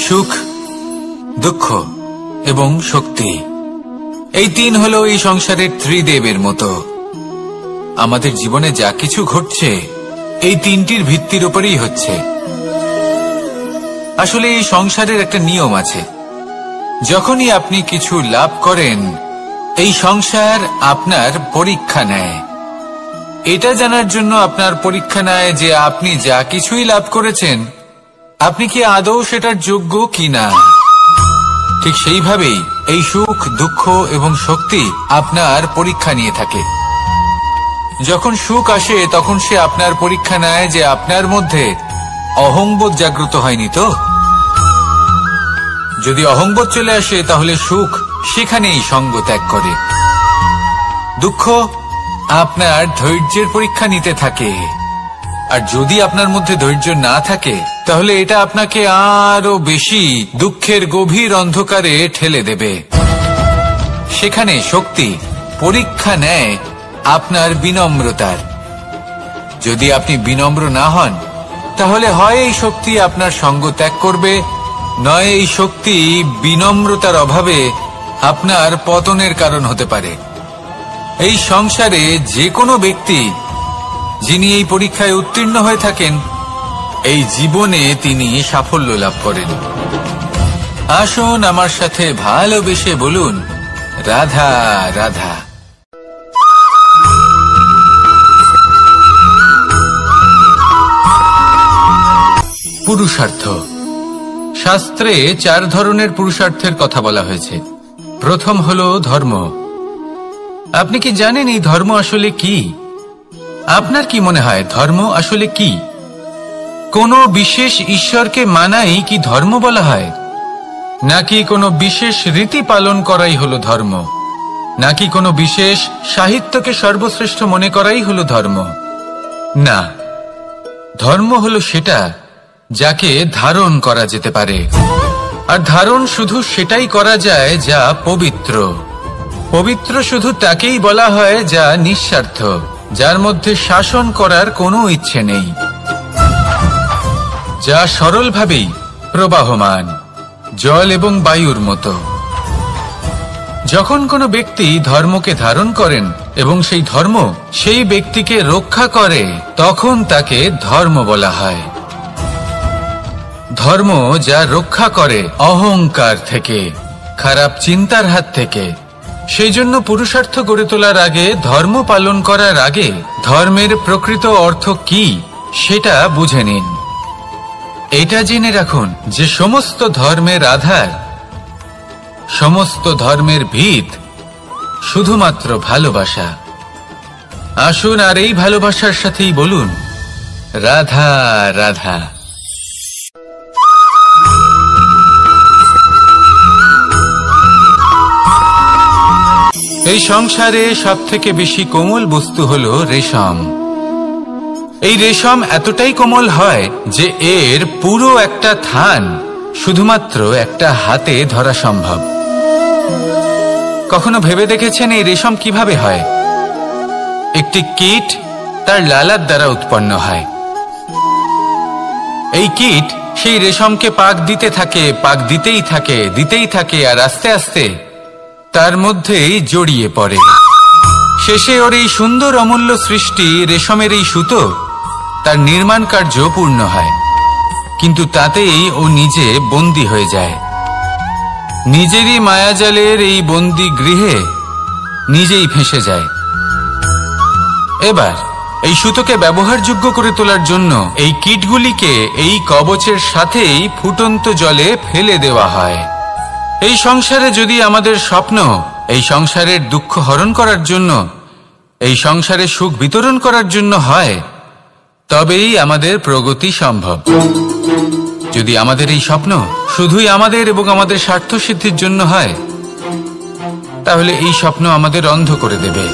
সুখ, দুঃখ এবং শক্তি, এই তিন হলো এই সংসারের ত্রিদেবের মতো। আমাদের জীবনে যা কিছু ঘটছে এই তিনটির ভিত্তির উপরেই হচ্ছে। আসলে এই সংসারের একটা নিয়ম আছে, যখনই আপনি কিছু লাভ করেন এই সংসার আপনার পরীক্ষা নেয়। এটা জানার জন্য আপনার পরীক্ষা নেয় যে আপনি যা কিছুই লাভ করেছেন আপনি কি আদৌ সেটার যোগ্য কিনা। ঠিক সেইভাবেই এই সুখ, দুঃখ এবং শক্তি আপনার পরীক্ষা নিয়ে থাকে। যখন সুখ আসে তখন সে আপনার পরীক্ষা নেয় যে আপনার মধ্যে অহংবোধ জাগ্রত হয়নি তো। যদি অহংবোধ চলে আসে তাহলে সুখ সেখানেই সঙ্গ ত্যাগ করে। দুঃখ আপনার ধৈর্যের পরীক্ষা নিতে থাকে, আর যদি আপনার মধ্যে ধৈর্য না থাকে তাহলে এটা আপনাকে আরো বেশি দুঃখের গভীর অন্ধকারে ঠেলে দেবে। সেখানে শক্তি পরীক্ষা নেয় আপনার বিনম্রতার। যদি আপনি বিনম্র না হন তাহলে হয় এই শক্তি আপনার সঙ্গ ত্যাগ করবে, নয় এই শক্তি বিনম্রতার অভাবে আপনার পতনের কারণ হতে পারে। এই সংসারে যে কোনো ব্যক্তি যিনি এই পরীক্ষায় উত্তীর্ণ হয়ে থাকেন এই জীবনে তিনি সাফল্য লাভ করেন। আসুন আমার সাথে ভালোবেসে বলুন, রাধা রাধা। পুরুষার্থ। শাস্ত্রে 4 ধরনের পুরুষার্থের কথা বলা হয়েছে। প্রথম হলো ধর্ম। আপনি কি জানেন এই ধর্ম আসলে কি? আপনার কি মনে হয় ধর্ম আসলে কি? কোনো বিশেষ ঈশ্বরকে মানাই কি ধর্ম বলা হয়, নাকি কোনো বিশেষ রীতি পালন করাই হলো ধর্ম, নাকি কোনো বিশেষ সাহিত্যকে সর্বশ্রেষ্ঠ মনে করাই হলো ধর্ম? না, ধর্ম হলো সেটা যাকে ধারণ করা যেতে পারে, আর ধারণ শুধু সেটাই করা যায় যা পবিত্র। পবিত্র শুধু তাকেই বলা হয় যা নিঃস্বার্থ, যার মধ্যে শাসন করার কোনো ইচ্ছে নেই, যা সরলভাবেই প্রবাহমান, জল এবং বায়ুর মতো। যখন কোনো ব্যক্তি ধর্মকে ধারণ করেন এবং সেই ধর্ম সেই ব্যক্তিকে রক্ষা করে তখন তাকে ধর্ম বলা হয়। ধর্ম যা রক্ষা করে অহংকার থেকে, খারাপ চিন্তার হাত থেকে। সেই জন্য পুরুষার্থ গড়ে তোলার আগে, ধর্ম পালন করার আগে ধর্মের প্রকৃত অর্থ কি সেটা বুঝে নিন। এটা জেনে রাখুন যে সমস্ত ধর্মের আধার, সমস্ত ধর্মের ভিত শুধুমাত্র ভালোবাসা। আসুন আর এই ভালোবাসার সাথেই বলুন, রাধা রাধা। এই সংসারে সবথেকে বেশি কোমল বস্তু হলো রেশম। এই রেশম এতটাই কোমল হয় যে এর পুরো একটা থান শুধুমাত্র একটা হাতে ধরা সম্ভব। কখনো ভেবে দেখেছেন এই রেশম কিভাবে হয়? একটি কীট তার লালার দ্বারা উৎপন্ন হয়। এই কীট সেই রেশমকে পাক দিতে থাকে, পাক দিতেই থাকে, দিতেই থাকে, আর আস্তে আস্তে তার মধ্যেই জড়িয়ে পড়ে। শেষে ওর এই সুন্দর অমূল্য সৃষ্টি রেশমের এই সুতো তার নির্মাণ কার্য পূর্ণ হয়, কিন্তু তাতেই ও নিজে বন্দী হয়ে যায়। নিজেরই মায়াজালের এই বন্দী গৃহে নিজেই ফেঁসে যায়। এবার এই সুতোকে ব্যবহারযোগ্য করে তোলার জন্য এই কীটগুলিকে এই কবচের সাথেই ফুটন্ত জলে ফেলে দেওয়া হয়। এই সংসারে যদি আমাদের স্বপ্ন এই সংসারের দুঃখ হরণ করার জন্য, এই সংসারে সুখ বিতরণ করার জন্য হয়, তবেই আমাদের প্রগতি সম্ভব। যদি আমাদের এই স্বপ্ন শুধুই আমাদের এবং আমাদের স্বার্থ সিদ্ধির জন্য হয়, তাহলে এই স্বপ্ন আমাদের অন্ধ করে দেবে।